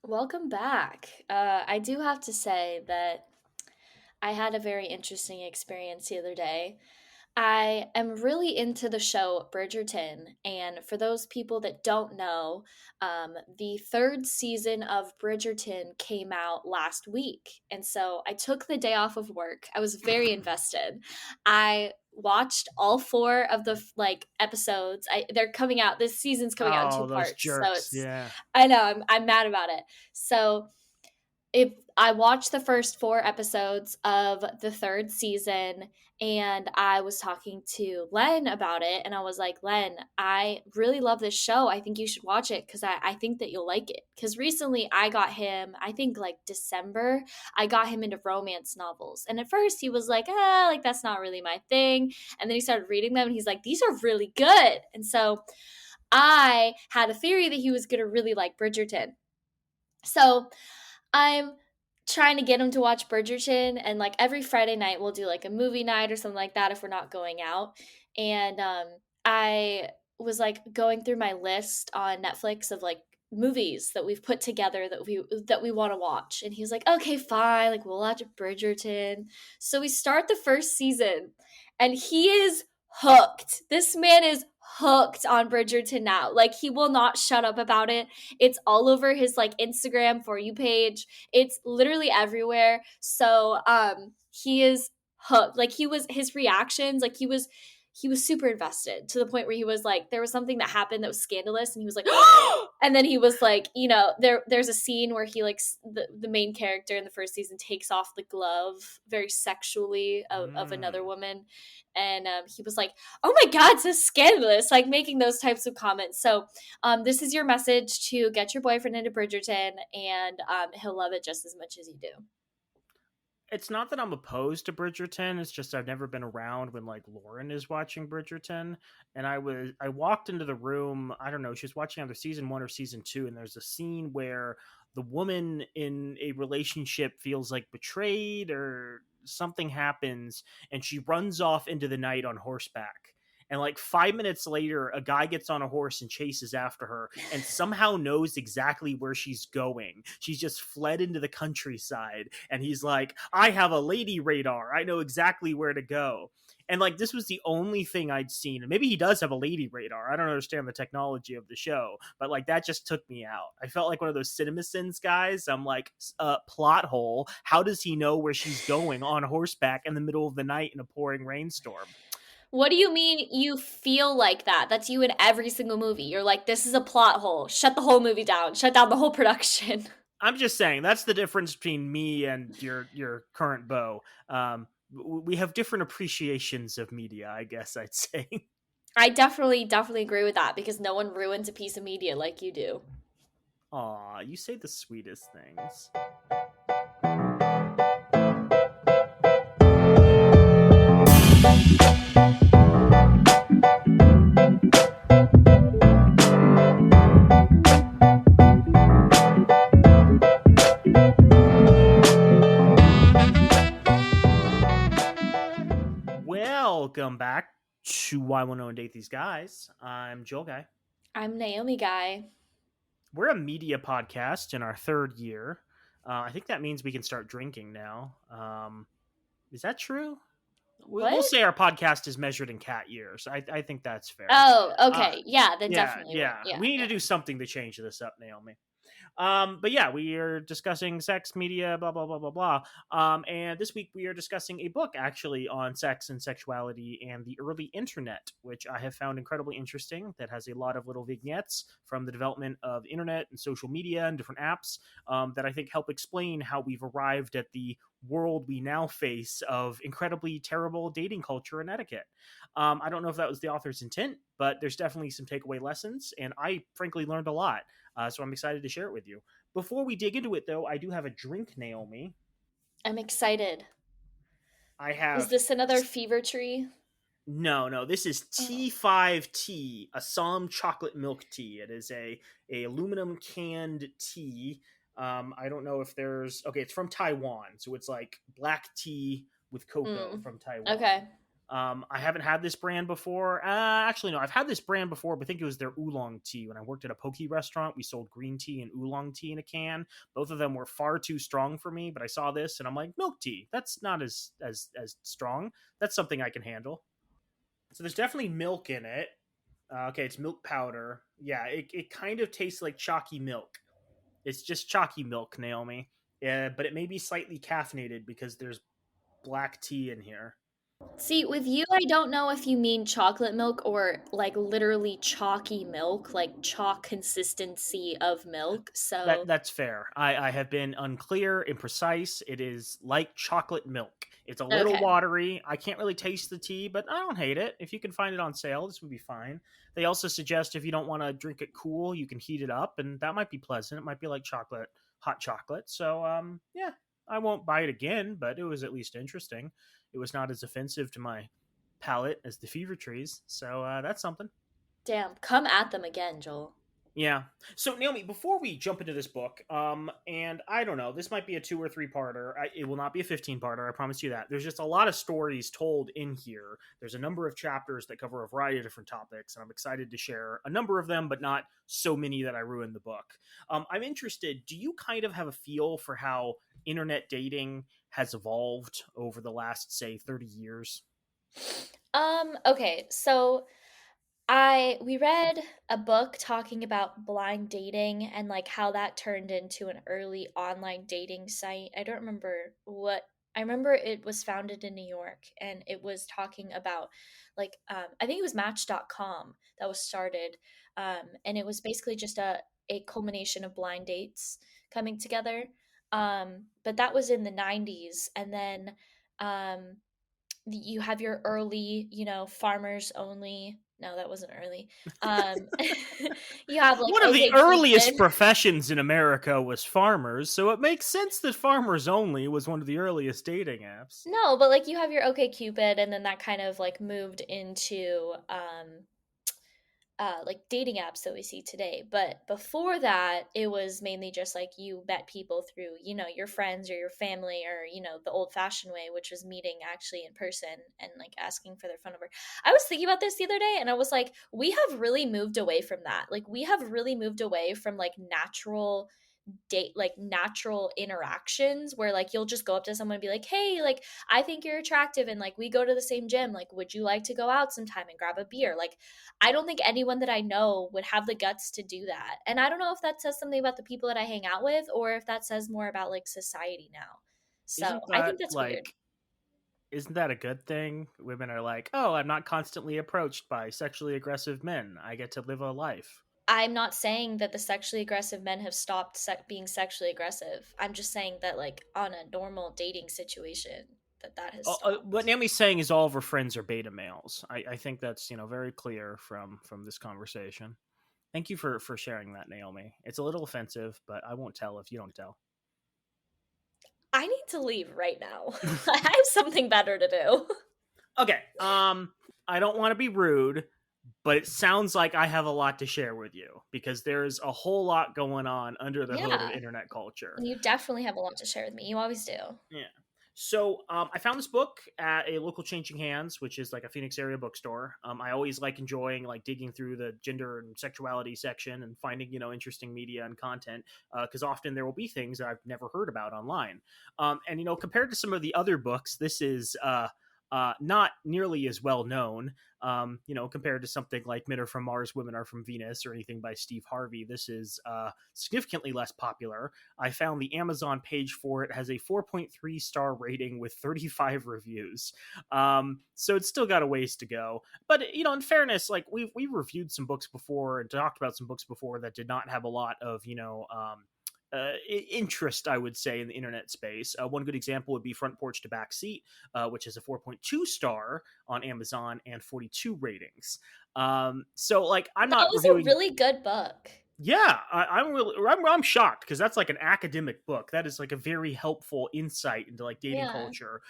Welcome back. I do have to say that I had a very interesting experience the other day. I am really into the show Bridgerton, and for those people that don't know, the third season of Bridgerton came out last week. And so I took the day off of work. I was very invested. I watched all four of the episodes. They're coming out. This season's coming out in two Oh, those parts, so jerks. it's Yeah. I know I'm mad about it. So if I watched the first four episodes of the third season, and I was talking to Len about it, and I was like, Len, I really love this show. I think you should watch it because I think that you'll like it. Because recently I got him, I think like December, I got him into romance novels. And at first he was like, like that's not really my thing. And then he started reading them and he's like, these are really good. And so I had a theory that he was going to really like Bridgerton. So I'm trying to get him to watch Bridgerton, and like every Friday night we'll do like a movie night or something like that if we're not going out. And I was like going through my list on Netflix of like movies that we've put together that we want to watch, and he was like, okay, fine, like we'll watch Bridgerton. So we start the first season, and he is hooked. This man is hooked on Bridgerton now. Like he will not shut up about it. It's all over his like Instagram for you page. It's literally everywhere. So he is hooked. Like his reactions, like he was super invested to the point where he was like, there was something that happened that was scandalous and he was like, and then he was like, there's a scene where he like the main character in the first season takes off the glove very sexually of another Mm. woman. And he was like, oh my God, so scandalous, like making those types of comments. So this is your message to get your boyfriend into Bridgerton, and he'll love it just as much as you do. It's not that I'm opposed to Bridgerton. It's just I've never been around when like Lauren is watching Bridgerton, and I walked into the room. I don't know. She was watching either season one or season two, and there's a scene where the woman in a relationship feels like betrayed or something happens, and she runs off into the night on horseback. And like 5 minutes later, a guy gets on a horse and chases after her and somehow knows exactly where she's going. She's just fled into the countryside. And he's like, I have a lady radar. I know exactly where to go. And like, this was the only thing I'd seen. And maybe he does have a lady radar. I don't understand the technology of the show, but like, that just took me out. I felt like one of those CinemaSins guys. I'm like, plot hole. How does he know where she's going on horseback in the middle of the night in a pouring rainstorm? What do you mean you feel like that? That's you in every single movie. You're like, this is a plot hole. Shut the whole movie down. Shut down the whole production. I'm just saying that's the difference between me and your current beau. We have different appreciations of media, I guess I'd say. I definitely agree with that because no one ruins a piece of media like you do. Aw, you say the sweetest things. Welcome back to Why One Know and Date These Guys. I'm Joel Guy. I'm Naomi Guy. We're a media podcast in our third year. I think that means we can start drinking now. Is that true? We'll What? say our podcast is measured in cat years. I think that's fair. Oh, Uh, okay. Yeah, then yeah, definitely will. yeah. Yeah, We need yeah. to do something to change this up, Naomi. But yeah, we are discussing sex, media, blah blah blah blah blah. And this week we are discussing a book actually on sex and sexuality and the early internet, which I have found incredibly interesting. That has a lot of little vignettes from the development of internet and social media and different apps that I think help explain how we've arrived at the world we now face of incredibly terrible dating culture and etiquette. I don't know if that was the author's intent, but there's definitely some takeaway lessons, and I frankly learned a lot. So I'm excited to share it with you. Before we dig into it, though, I do have a drink, Naomi. I'm excited. I Is have this another fever tree? no. This is Oh. T5 tea, Assam chocolate milk tea. It is a aluminum canned tea. I don't know if there's okay. It's from Taiwan, so it's like black tea with cocoa Mm. from Taiwan. Okay. I haven't had this brand before. Actually, no, I've had this brand before, but I think it was their oolong tea. When I worked at a poke restaurant, we sold green tea and oolong tea in a can. Both of them were far too strong for me, but I saw this and I'm like, milk tea. That's not as strong. That's something I can handle. So there's definitely milk in it. Okay, it's milk powder. Yeah, it kind of tastes like chalky milk. It's just chalky milk, Naomi. Yeah, but it may be slightly caffeinated because there's black tea in here. See, with you, I don't know if you mean chocolate milk or like literally chalky milk, like chalk consistency of milk. So, That's fair. I have been unclear, imprecise. It is like chocolate milk. It's a little okay. watery. I can't really taste the tea, but I don't hate it. If you can find it on sale, this would be fine. They also suggest if you don't want to drink it cool, you can heat it up, and that might be pleasant. It might be like chocolate, hot chocolate. So, yeah, I won't buy it again, but it was at least interesting. It was not as offensive to my palate as the fever trees, so that's something. Damn, come at them again, Joel. Yeah. So Naomi, before we jump into this book, and I don't know, this might be a 2 or 3 parter. It will not be a 15 parter. I promise you that. There's just a lot of stories told in here. There's a number of chapters that cover a variety of different topics, and I'm excited to share a number of them, but not so many that I ruin the book. I'm interested. Do you kind of have a feel for how internet dating has evolved over the last, say, 30 years? Okay, so I we read a book talking about blind dating and like how that turned into an early online dating site. I don't remember what I remember it was founded in New York and it was talking about like I think it was match.com that was started. And it was basically just a culmination of blind dates coming together. But that was in the 90s and then um you have your early, farmers only. No, that wasn't early. Um, you have like One of the OK earliest Cupid. professions in America was farmers, so it makes sense that Farmers Only was one of the earliest dating apps. No, but like you have your OK Cupid, and then that kind of like moved into like dating apps that we see today. But before that, it was mainly just like you met people through, your friends or your family or, the old fashioned way, which was meeting actually in person and like asking for their phone number. I was thinking about this the other day and I was like, we have really moved away from that. Like, we have really moved away from like natural interactions where like you'll just go up to someone and be like, hey, like I think you're attractive and like we go to the same gym, like would you like to go out sometime and grab a beer? Like I don't think anyone that I know would have the guts to do that. And I don't know if that says something about the people that I hang out with or if that says more about like society now. So Isn't I think that that's weird. like isn't that a good thing? Women are like, "Oh, I'm not constantly approached by sexually aggressive men. I get to live a life." I'm not saying that the sexually aggressive men have stopped being sexually aggressive. I'm just saying that like on a normal dating situation that has What stopped. Naomi's saying is all of her friends are beta males. I think that's very clear from this conversation. Thank you for sharing that, Naomi. It's a little offensive, but I won't tell if you don't tell. I need to leave right now. I have something better to do. Okay. I don't want to be rude, but it sounds like I have a lot to share with you because there's a whole lot going on under the hood of Yeah. internet culture. You definitely have a lot to share with me. You always do. Yeah. So I found this book at a local Changing Hands, which is like a Phoenix area bookstore. I always like enjoying like digging through the gender and sexuality section and finding interesting media and content because often there will be things that I've never heard about online. And compared to some of the other books, this is not nearly as well known. Compared to something like Men Are From Mars, Women Are From Venus, or anything by Steve Harvey, this is significantly less popular. I found the Amazon page for it has a 4.3 star rating with 35 reviews. So it's still got a ways to go. But in fairness, like we've reviewed some books before and talked about some books before that did not have a lot of interest, I would say, in the internet space. One good example would be Front Porch to Back Seat, which is a 4.2 star on Amazon and 42 ratings. So, like, I'm That not was a reviewing. really good book. Yeah, I'm shocked because that's like an academic book. That is like a very helpful insight into like dating Yeah. culture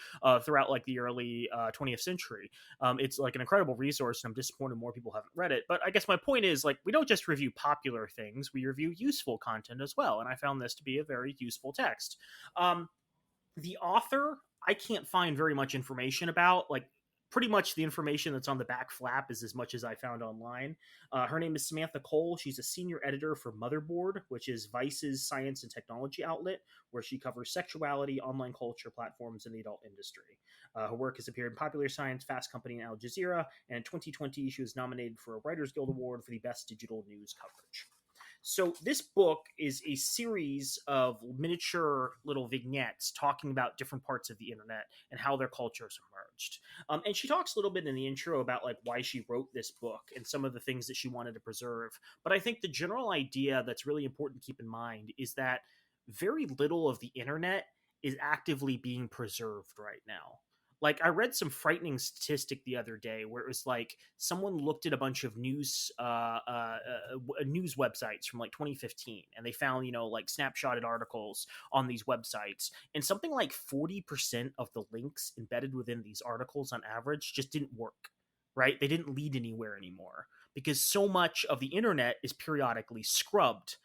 throughout like the early 20th century. It's like an incredible resource, and I'm disappointed more people haven't read it. But I guess my point is like we don't just review popular things; we review useful content as well. And I found this to be a very useful text. The author I can't find very much information about. Like pretty much the information that's on the back flap is as much as I found online. Her name is Samantha Cole. She's a senior editor for Motherboard, which is Vice's science and technology outlet, where she covers sexuality, online culture platforms, and the adult industry. Her work has appeared in Popular Science, Fast Company, and Al Jazeera, and in 2020, she was nominated for a Writers Guild Award for the Best Digital News Coverage. So this book is a series of miniature little vignettes talking about different parts of the internet and how their cultures emerged. And she talks a little bit in the intro about like why she wrote this book and some of the things that she wanted to preserve. But I think the general idea that's really important to keep in mind is that very little of the internet is actively being preserved right now. Like I read some frightening statistic the other day where it was like someone looked at a bunch of news websites from like 2015, and they found like snapshotted articles on these websites, and something like 40% of the links embedded within these articles on average just didn't work. Right? They didn't lead anywhere anymore because so much of the internet is periodically scrubbed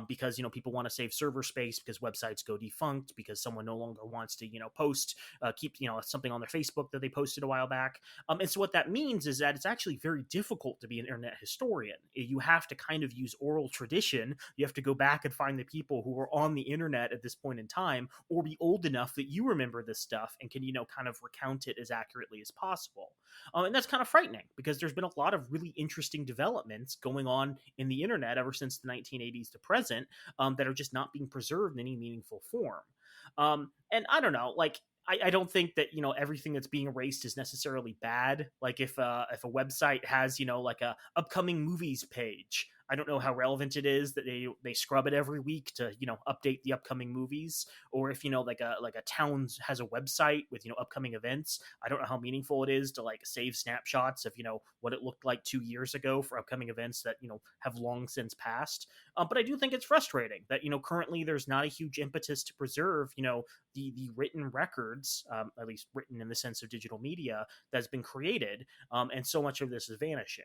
because people want to save server space, because websites go defunct, because someone no longer wants to post keep something on their Facebook that they posted a while back. And so what that means is that it's actually very difficult to be an internet historian. You have to kind of use oral tradition. You have to go back and find the people who were on the internet at this point in time, or be old enough that you remember this stuff and can kind of recount it as accurately as possible. And that's kind of frightening because there's been a lot of really interesting developments going on in the internet ever since the 1980s to present, that are just not being preserved in any meaningful form. And I don't know, like I don't think that everything that's being erased is necessarily bad. Like if a website has like a upcoming movies page, I don't know how relevant it is that they scrub it every week to update the upcoming movies, or if like a town has a website with upcoming events. I don't know how meaningful it is to like save snapshots of what it looked like 2 years ago for upcoming events that have long since passed. But I do think it's frustrating that currently there's not a huge impetus to preserve the written records, at least written in the sense of digital media that's been created, and so much of this is vanishing.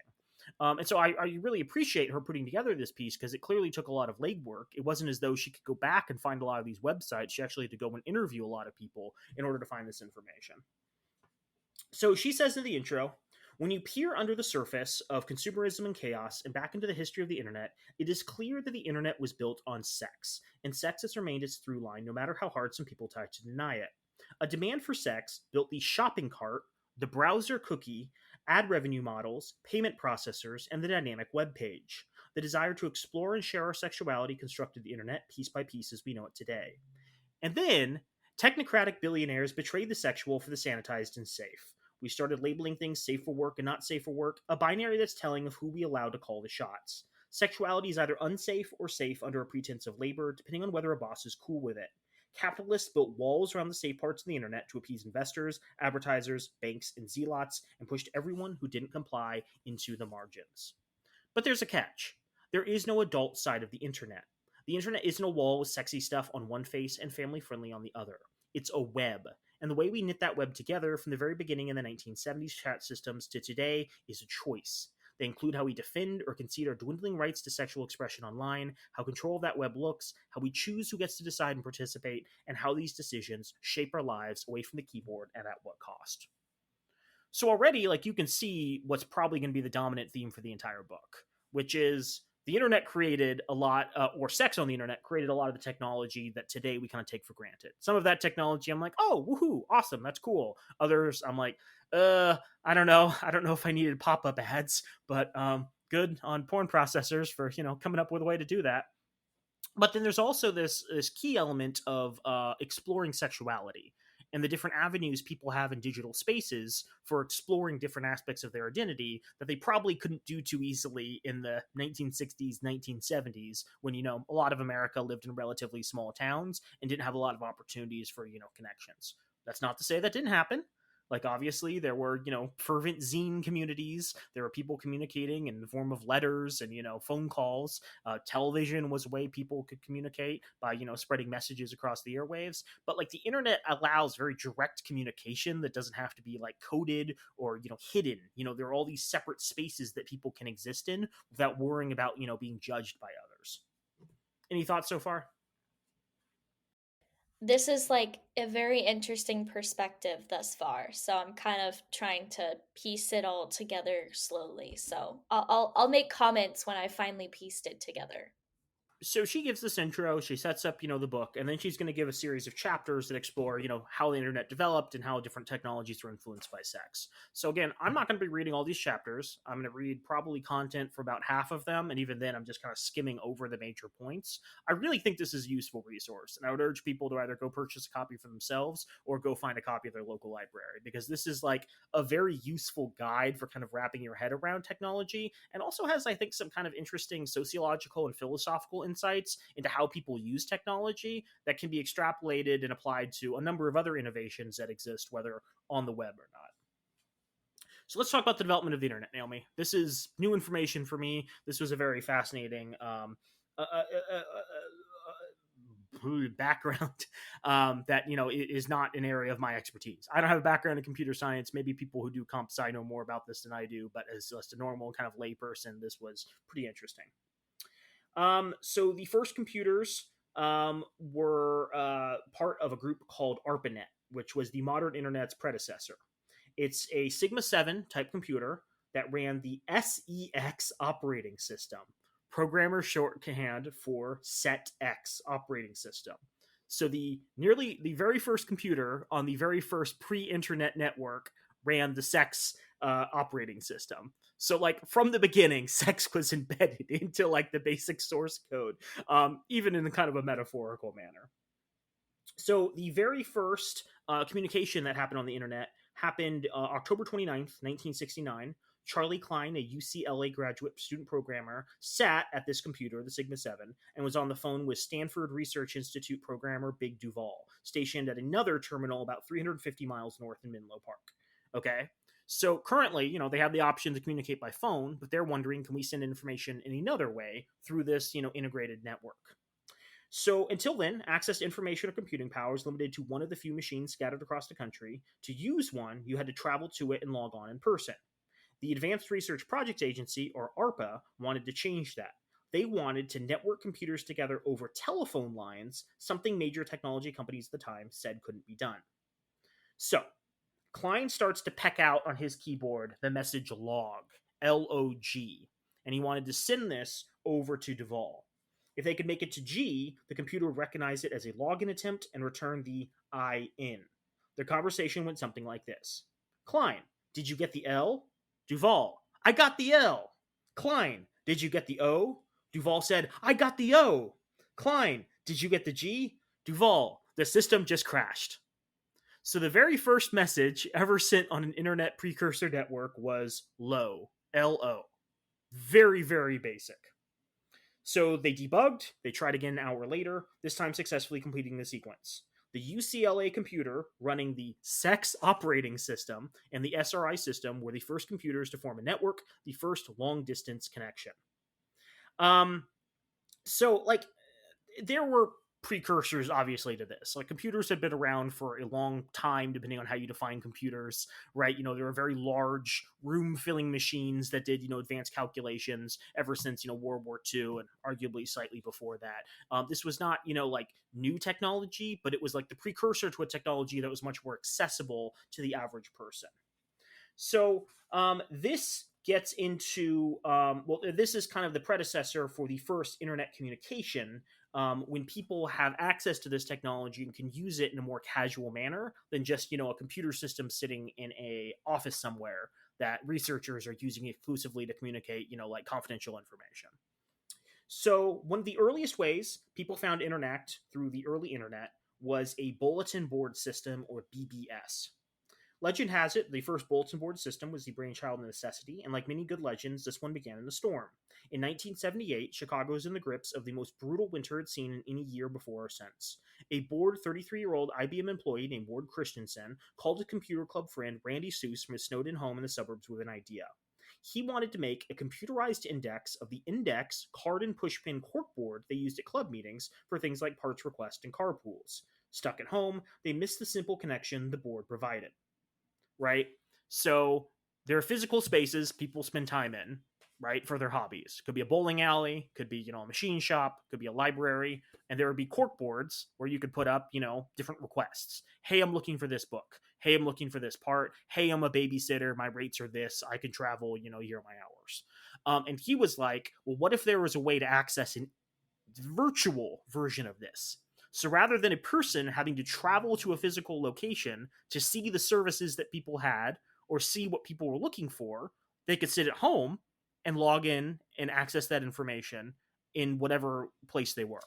And so I really appreciate her putting together this piece because it clearly took a lot of legwork. It wasn't as though she could go back and find a lot of these websites. She actually had to go and interview a lot of people in order to find this information. So she says in the intro, when you peer under the surface of consumerism and chaos and back into the history of the internet, it is clear that the internet was built on sex, and sex has remained its through line no matter how hard some people try to deny it. A demand for sex built the shopping cart, the browser cookie, ad revenue models, payment processors, and the dynamic web page. The desire to explore and share our sexuality constructed the internet piece by piece as we know it today. And then, technocratic billionaires betrayed the sexual for the sanitized and safe. We started labeling things safe for work and not safe for work, a binary that's telling of who we allow to call the shots. Sexuality is either unsafe or safe under a pretense of labor, depending on whether a boss is cool with it. Capitalists built walls around the safe parts of the internet to appease investors, advertisers, banks, and zealots, and pushed everyone who didn't comply into the margins. But there's a catch. There is no adult side of the internet. The internet isn't a wall with sexy stuff on one face and family friendly on the other. It's a web. And the way we knit that web together from the very beginning in the 1970s chat systems to today is a choice. They include how we defend or concede our dwindling rights to sexual expression online, how control of that web looks, how we choose who gets to decide and participate, and how these decisions shape our lives away from the keyboard and at what cost. So already, like, you can see what's probably going to be the dominant theme for the entire book, which is the internet created a lot, or sex on the internet created a lot of the technology that today we kind of take for granted. Some of that technology, I'm like, oh, woohoo, awesome, that's cool. Others, I'm like, I don't know. I don't know if I needed pop-up ads, but good on porn processors for, coming up with a way to do that. But then there's also this key element of exploring sexuality and the different avenues people have in digital spaces for exploring different aspects of their identity that they probably couldn't do too easily in the 1960s, 1970s, when, a lot of America lived in relatively small towns and didn't have a lot of opportunities for, connections. That's not to say that didn't happen. Like, obviously, there were, fervent zine communities. There were people communicating in the form of letters and, phone calls. Television was a way people could communicate by, spreading messages across the airwaves. But, like, the internet allows very direct communication that doesn't have to be, like, coded or, hidden. There are all these separate spaces that people can exist in without worrying about, being judged by others. Any thoughts so far? this is like a very interesting perspective thus far. So I'm kind of trying to piece it all together slowly. So I'll make comments when I finally pieced it together. So she gives this intro, she sets up, the book, and then she's going to give a series of chapters that explore, how the internet developed and how different technologies were influenced by sex. So again, I'm not going to be reading all these chapters. I'm going to read probably content for about half of them, and even then I'm just kind of skimming over the major points. I really think this is a useful resource, and I would urge people to either go purchase a copy for themselves or go find a copy of their local library, because this is like a very useful guide for kind of wrapping your head around technology, and also has, I think, some kind of interesting sociological and philosophical insights into how people use technology that can be extrapolated and applied to a number of other innovations that exist, whether on the web or not. So let's talk about the development of the internet, Naomi. This is new information for me. This was a very fascinating uh, uh, uh, background that is not an area of my expertise. I don't have a background in computer science. Maybe people who do comp sci know more about this than I do, but as just a normal kind of layperson, this was pretty interesting. So the first computers were part of a group called ARPANET, which was the modern internet's predecessor. It's a Sigma 7 type computer that ran the SEX operating system, programmer shorthand for SetX operating system. So the very first computer on the very first pre-internet network ran the SEX operating system. So like from the beginning, sex was embedded into like the basic source code, even in kind of a metaphorical manner. So the very first communication that happened on the internet happened October 29th, 1969. Charlie Klein, a UCLA graduate student programmer, sat at this computer, the Sigma 7, and was on the phone with Stanford Research Institute programmer Big Duval, stationed at another terminal about 350 miles north in Menlo Park. Okay? So currently, they have the option to communicate by phone, but they're wondering, can we send information in another way through this, integrated network? So until then, access to information or computing power is limited to one of the few machines scattered across the country. To use one, you had to travel to it and log on in person. The Advanced Research Projects Agency, or ARPA, wanted to change that. They wanted to network computers together over telephone lines, something major technology companies at the time said couldn't be done. So, Klein starts to peck out on his keyboard the message log, LOG, and he wanted to send this over to Duval. If they could make it to G, the computer would recognize it as a login attempt and return the I in. Their conversation went something like this: Klein, did you get the L? Duval, I got the L. Klein, did you get the O? Duval said, I got the O. Klein, did you get the G? Duval, the system just crashed. So the very first message ever sent on an internet precursor network was LO, LO. Very, very basic. So they debugged, they tried again an hour later, this time successfully completing the sequence. The UCLA computer running the SEX operating system and the SRI system were the first computers to form a network, the first long distance connection. Um, so like there were precursors obviously to this. Like computers had been around for a long time, depending on how you define computers, right? There were very large room filling machines that did advanced calculations ever since World War II, and arguably slightly before that. This was not like new technology, but it was like the precursor to a technology that was much more accessible to the average person. So this gets into this is kind of the predecessor for the first internet communication, when people have access to this technology and can use it in a more casual manner than just a computer system sitting in a office somewhere that researchers are using exclusively to communicate like confidential information. So one of the earliest ways people found internet through the early internet was a bulletin board system, or BBS. Legend has it the first bulletin board system was the brainchild of necessity, and like many good legends, this one began in a storm. In 1978, Chicago was in the grips of the most brutal winter it's seen in any year before or since. A bored 33-year-old IBM employee named Ward Christensen called a computer club friend, Randy Seuss, from his snowed-in home in the suburbs with an idea. He wanted to make a computerized index of the index, card, and pushpin corkboard they used at club meetings for things like parts request and carpools. Stuck at home, they missed the simple connection the board provided. Right? So there are physical spaces people spend time in. right, for their hobbies. Could be a bowling alley, could be, a machine shop, could be a library, and there would be cork boards where you could put up, different requests. Hey, I'm looking for this book. Hey, I'm looking for this part. Hey, I'm a babysitter. My rates are this. I can travel, here are my hours. And he was like, well, what if there was a way to access an virtual version of this? So rather than a person having to travel to a physical location to see the services that people had or see what people were looking for, they could sit at home and log in and access that information in whatever place they were.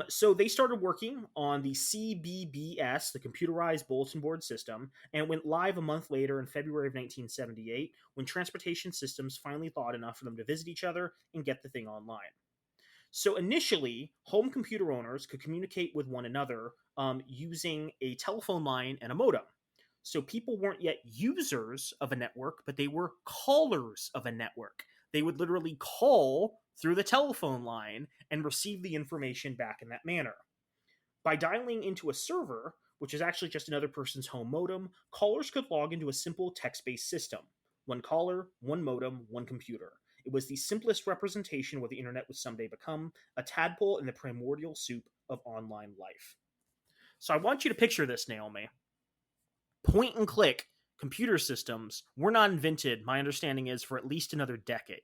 So they started working on the CBBS, the Computerized Bulletin Board System, and went live a month later in February of 1978 when transportation systems finally thawed enough for them to visit each other and get the thing online. So initially, home computer owners could communicate with one another using a telephone line and a modem. So people weren't yet users of a network, but they were callers of a network. They would literally call through the telephone line and receive the information back in that manner. By dialing into a server, which is actually just another person's home modem, callers could log into a simple text-based system. One caller, one modem, one computer. It was the simplest representation of what the internet would someday become, a tadpole in the primordial soup of online life. So I want you to picture this, Naomi. Point and click computer systems were not invented, my understanding is, for at least another decade.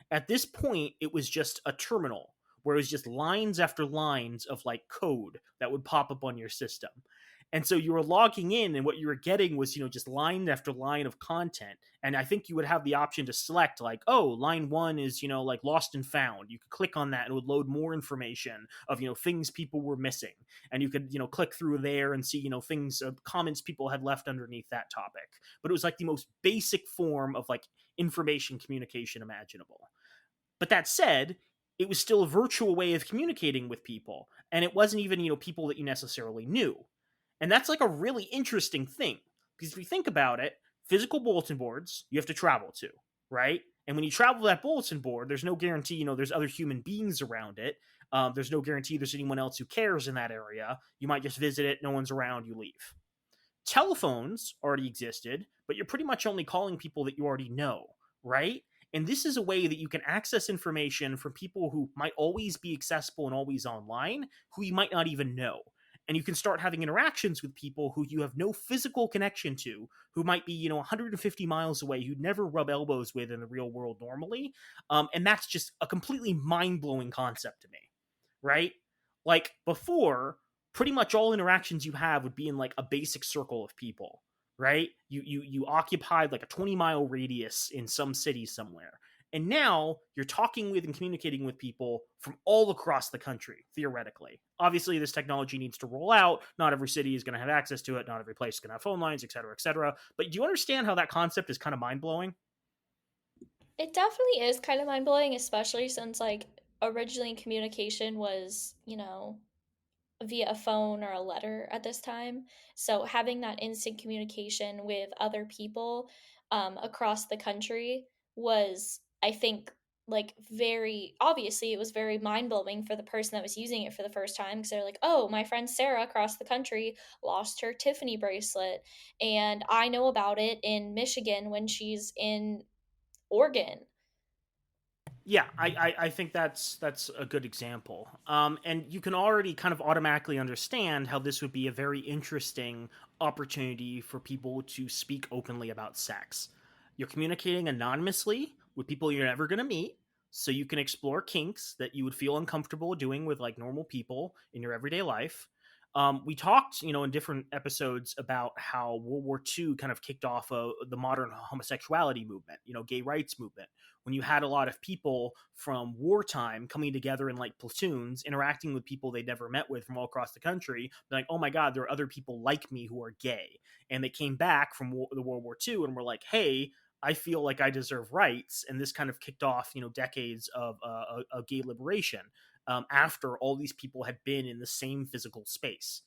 At this point, it was just a terminal where it was just lines after lines of like code that would pop up on your system. And so you were logging in, and what you were getting was, just line after line of content. And I think you would have the option to select, like, oh, line one is, like lost and found. You could click on that and it would load more information of, things people were missing. And you could, click through there and see, things, comments people had left underneath that topic. But it was like the most basic form of like information communication imaginable. But that said, it was still a virtual way of communicating with people. And it wasn't even, people that you necessarily knew. And that's like a really interesting thing. Because if you think about it, physical bulletin boards you have to travel to, right? And when you travel to that bulletin board, there's no guarantee, there's other human beings around it. There's no guarantee there's anyone else who cares in that area. You might just visit it, no one's around, you leave. Telephones already existed, but you're pretty much only calling people that you already know, right? And this is a way that you can access information from people who might always be accessible and always online, who you might not even know. And you can start having interactions with people who you have no physical connection to, who might be, 150 miles away, who'd never rub elbows with in the real world normally. And that's just a completely mind-blowing concept to me, right? Like before, pretty much all interactions you have would be in like a basic circle of people, right? You occupied like a 20-mile radius in some city somewhere. And now you're talking with and communicating with people from all across the country, theoretically. Obviously, this technology needs to roll out. Not every city is going to have access to it. Not every place is going to have phone lines, et cetera, et cetera. But do you understand how that concept is kind of mind-blowing? It definitely is kind of mind blowing, especially since like originally communication was, via a phone or a letter at this time. So having that instant communication with other people across the country was, I think, like very obviously it was very mind blowing for the person that was using it for the first time because they're like, oh, my friend Sarah across the country lost her Tiffany bracelet, and I know about it in Michigan when she's in Oregon. Yeah, I think that's a good example. And you can already kind of automatically understand how this would be a very interesting opportunity for people to speak openly about sex. You're communicating anonymously with people you're never going to meet, so you can explore kinks that you would feel uncomfortable doing with like normal people in your everyday life. We talked, in different episodes about how World War II kind of kicked off the modern homosexuality movement, gay rights movement, when you had a lot of people from wartime coming together in like platoons, interacting with people they'd never met with from all across the country, like, oh my God, there are other people like me who are gay. And they came back from the World War II and were like, hey, I feel like I deserve rights. And this kind of kicked off, decades of gay liberation after all these people had been in the same physical space.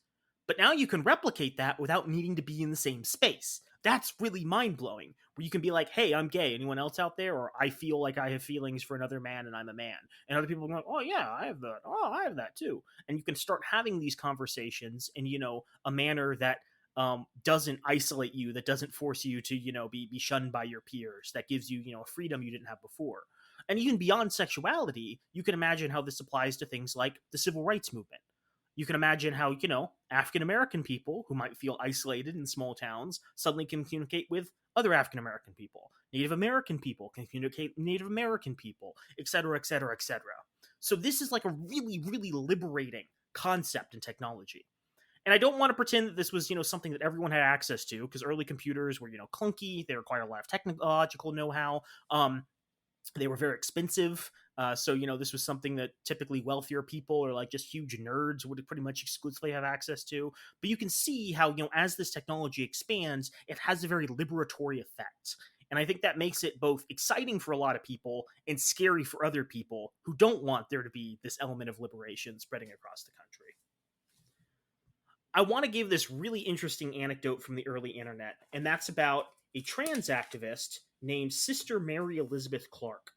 But now you can replicate that without needing to be in the same space. That's really mind blowing. Where you can be like, hey, I'm gay. Anyone else out there? Or I feel like I have feelings for another man and I'm a man. And other people are going, oh, yeah, I have that. Oh, I have that too. And you can start having these conversations in, a manner that doesn't isolate you, that doesn't force you to, be shunned by your peers, that gives you, a freedom you didn't have before. And even beyond sexuality, you can imagine how this applies to things like the civil rights movement. You can imagine how, African American people who might feel isolated in small towns suddenly can communicate with other African American people. Native American people can communicate with Native American people, et cetera, et cetera, et cetera. So this is like a really, really liberating concept in technology. And I don't want to pretend that this was, something that everyone had access to, because early computers were, clunky. They required a lot of technological know-how. They were very expensive. So, this was something that typically wealthier people or like just huge nerds would pretty much exclusively have access to. But you can see how, as this technology expands, it has a very liberatory effect. And I think that makes it both exciting for a lot of people and scary for other people who don't want there to be this element of liberation spreading across the country. I want to give this really interesting anecdote from the early internet, and that's about a trans activist named Sister Mary Elizabeth Clark.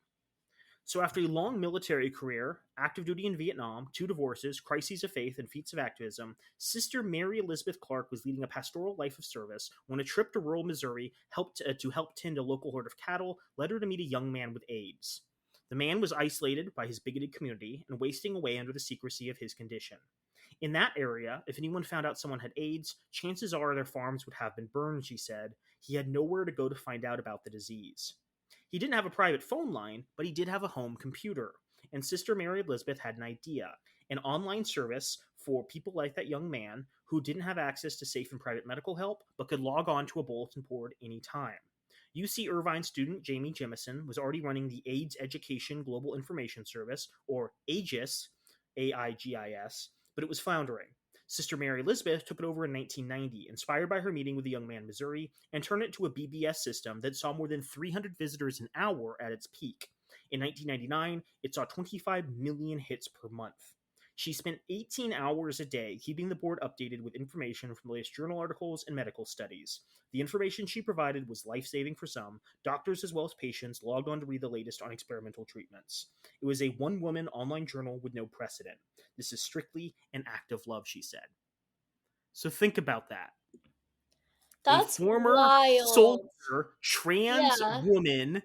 So, after a long military career, active duty in Vietnam, 2 divorces, crises of faith, and feats of activism, Sister Mary Elizabeth Clark was leading a pastoral life of service when a trip to rural Missouri to help tend a local herd of cattle led her to meet a young man with AIDS. The man was isolated by his bigoted community and wasting away under the secrecy of his condition. In that area, if anyone found out someone had AIDS, chances are their farms would have been burned, she said. He had nowhere to go to find out about the disease. He didn't have a private phone line, but he did have a home computer. And Sister Mary Elizabeth had an idea, an online service for people like that young man who didn't have access to safe and private medical help, but could log on to a bulletin board anytime. UC Irvine student Jamie Jemison was already running the AIDS Education Global Information Service, or AGIS, AIGIS, but it was floundering. Sister Mary Elizabeth took it over in 1990, inspired by her meeting with a young man in Missouri, and turned it into a BBS system that saw more than 300 visitors an hour at its peak. In 1999, it saw 25 million hits per month. She spent 18 hours a day keeping the board updated with information from the latest journal articles and medical studies. The information she provided was life-saving for some. Doctors as well as patients logged on to read the latest on experimental treatments. It was a one-woman online journal with no precedent. This is strictly an act of love, she said. So think about that. A That's former wild. soldier, trans Yeah. woman,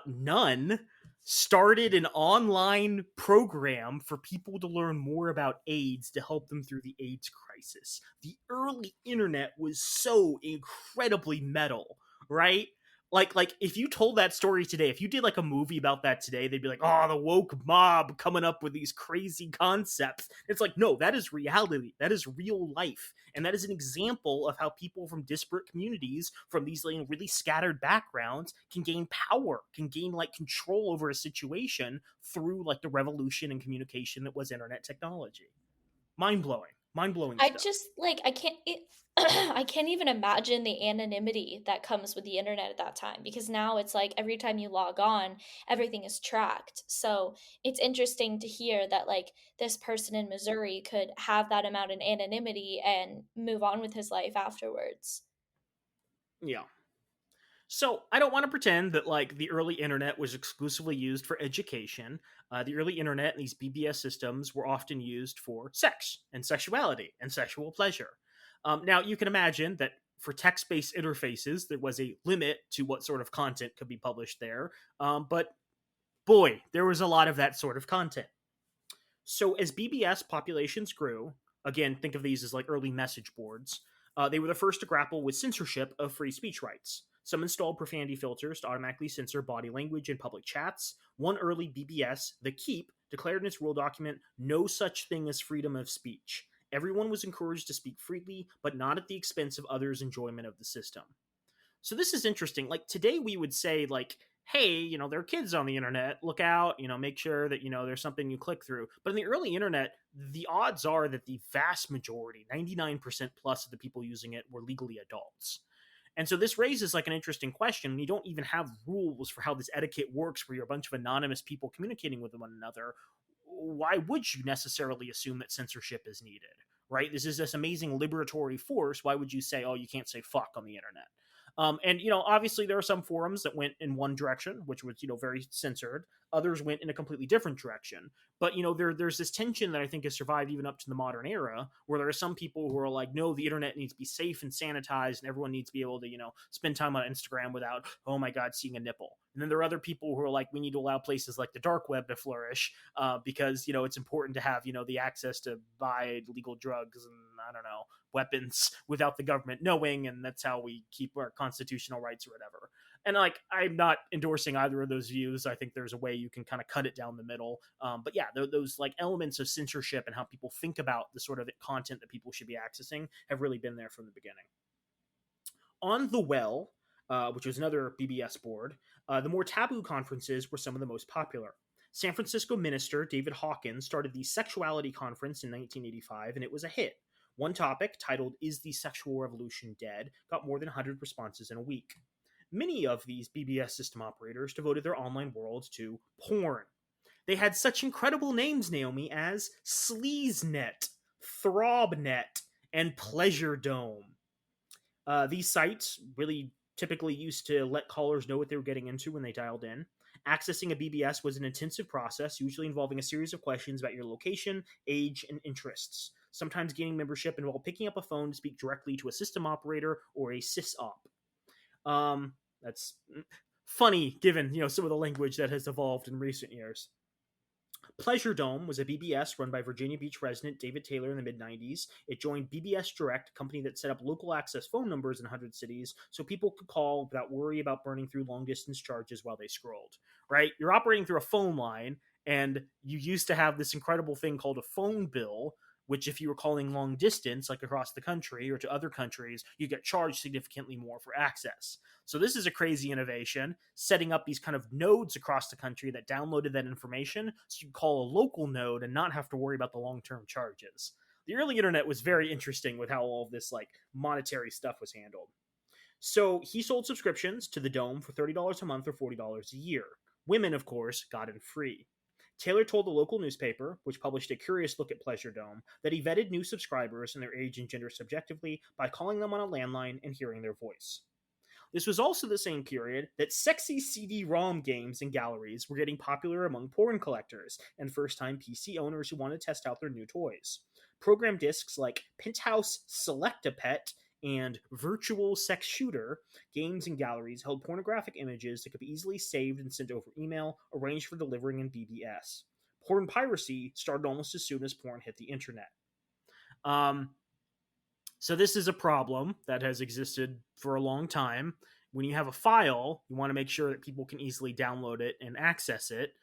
nun, started an online program for people to learn more about AIDS to help them through the AIDS crisis. The early internet was so incredibly metal, right? Like if you told that story today, if you did like a movie about that today, they'd be like, "Oh, the woke mob coming up with these crazy concepts." It's like, no, that is reality. That is real life. And that is an example of how people from disparate communities, from these like, really scattered backgrounds, can gain power, can gain like control over a situation through like the revolution in communication that was internet technology. Mind blowing I stuff. just like I can't even imagine the anonymity that comes with the internet at that time, because now it's like every time you log on, everything is tracked. So it's interesting to hear that like this person in Missouri could have that amount of anonymity and move on with his life afterwards. Yeah. So I don't want to pretend that like the early internet was exclusively used for education. The early internet and these BBS systems were often used for sex and sexuality and sexual pleasure. Now you can imagine that for text-based interfaces, there was a limit to what sort of content could be published there. But boy, there was a lot of that sort of content. So as BBS populations grew, again, think of these as like early message boards. They were the first to grapple with censorship of free speech rights. Some installed profanity filters to automatically censor body language in public chats. One early BBS, The Keep, declared in its rule document no such thing as freedom of speech. Everyone was encouraged to speak freely, but not at the expense of others' enjoyment of the system. So this is interesting. Like today we would say like, hey, there are kids on the internet. Look out, make sure that, there's something you click through. But in the early internet, the odds are that the vast majority, 99% plus of the people using it were legally adults. And so this raises like an interesting question. You don't even have rules for how this etiquette works where you're a bunch of anonymous people communicating with one another. Why would you necessarily assume that censorship is needed? Right? This is this amazing liberatory force. Why would you say, oh, you can't say fuck on the internet? And obviously there are some forums that went in one direction, which was very censored. Others went in a completely different direction. But there's this tension that I think has survived even up to the modern era, where there are some people who are like, no, the internet needs to be safe and sanitized, and everyone needs to be able to spend time on Instagram without, oh my god, seeing a nipple. And then there are other people who are like, we need to allow places like the dark web to flourish, because it's important to have the access to buy legal drugs and I don't know, weapons without the government knowing, and that's how we keep our constitutional rights or whatever. And like, I'm not endorsing either of those views. I think there's a way you can kind of cut it down the middle. But yeah, those like elements of censorship and how people think about the sort of content that people should be accessing have really been there from the beginning. On the Well, which was another BBS board, the more taboo conferences were some of the most popular. San Francisco minister David Hawkins started the Sexuality Conference in 1985, and it was a hit. One topic, titled Is the Sexual Revolution Dead?, got more than 100 responses in a week. Many of these BBS system operators devoted their online worlds to porn. They had such incredible names, Naomi, as SleazeNet, ThrobNet, and Pleasure Dome. These sites really typically used to let callers know what they were getting into when they dialed in. Accessing a BBS was an intensive process, usually involving a series of questions about your location, age, and interests. Sometimes gaining membership involved picking up a phone to speak directly to a system operator or a sysop. That's funny, given some of the language that has evolved in recent years. Pleasure Dome was a BBS run by Virginia Beach resident David Taylor in the mid-90s. It joined BBS Direct, a company that set up local access phone numbers in 100 cities so people could call without worry about burning through long-distance charges while they scrolled. Right? You're operating through a phone line, and you used to have this incredible thing called a phone bill, which if you were calling long distance, like across the country or to other countries, you get charged significantly more for access. So this is a crazy innovation, setting up these kind of nodes across the country that downloaded that information so you could call a local node and not have to worry about the long-term charges. The early internet was very interesting with how all of this like monetary stuff was handled. So he sold subscriptions to the Dome for $30 a month or $40 a year. Women, of course, got in free. Taylor told the local newspaper, which published a curious look at Pleasure Dome, that he vetted new subscribers and their age and gender subjectively by calling them on a landline and hearing their voice. This was also the same period that sexy CD-ROM games and galleries were getting popular among porn collectors and first-time PC owners who wanted to test out their new toys. Program discs like Penthouse Select-A-Pet and Virtual Sex Shooter games and galleries held pornographic images that could be easily saved and sent over email, arranged for delivering in BBS. Porn piracy started almost as soon as porn hit the internet. So this is a problem that has existed for a long time. When you have a file, you want to make sure that people can easily download it and access it.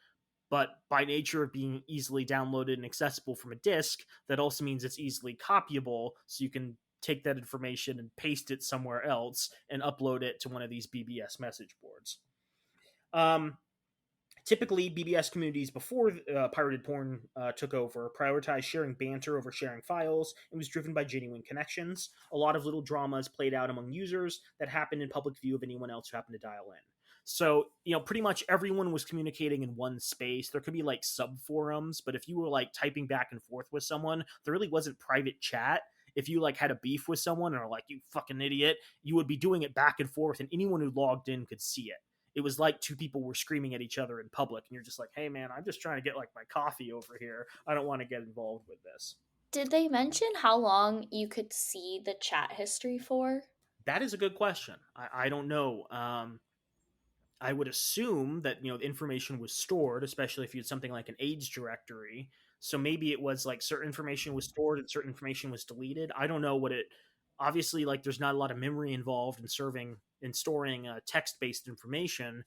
But by nature of being easily downloaded and accessible from a disk, that also means it's easily copyable, so you can take that information and paste it somewhere else and upload it to one of these BBS message boards. Typically, BBS communities before pirated porn took over prioritized sharing banter over sharing files and was driven by genuine connections. A lot of little dramas played out among users that happened in public view of anyone else who happened to dial in. So, pretty much everyone was communicating in one space. There could be like sub forums, but if you were like typing back and forth with someone, there really wasn't private chat. If you like had a beef with someone or like, you fucking idiot, you would be doing it back and forth and anyone who logged in could see it. It was like two people were screaming at each other in public and you're just like, hey man, I'm just trying to get like my coffee over here. I don't want to get involved with this. Did they mention how long you could see the chat history for? That is a good question. I don't know. I would assume that the information was stored, especially if you had something like an age directory. So maybe it was like certain information was stored and certain information was deleted. I don't know what it. Obviously, like there's not a lot of memory involved in storing text-based information,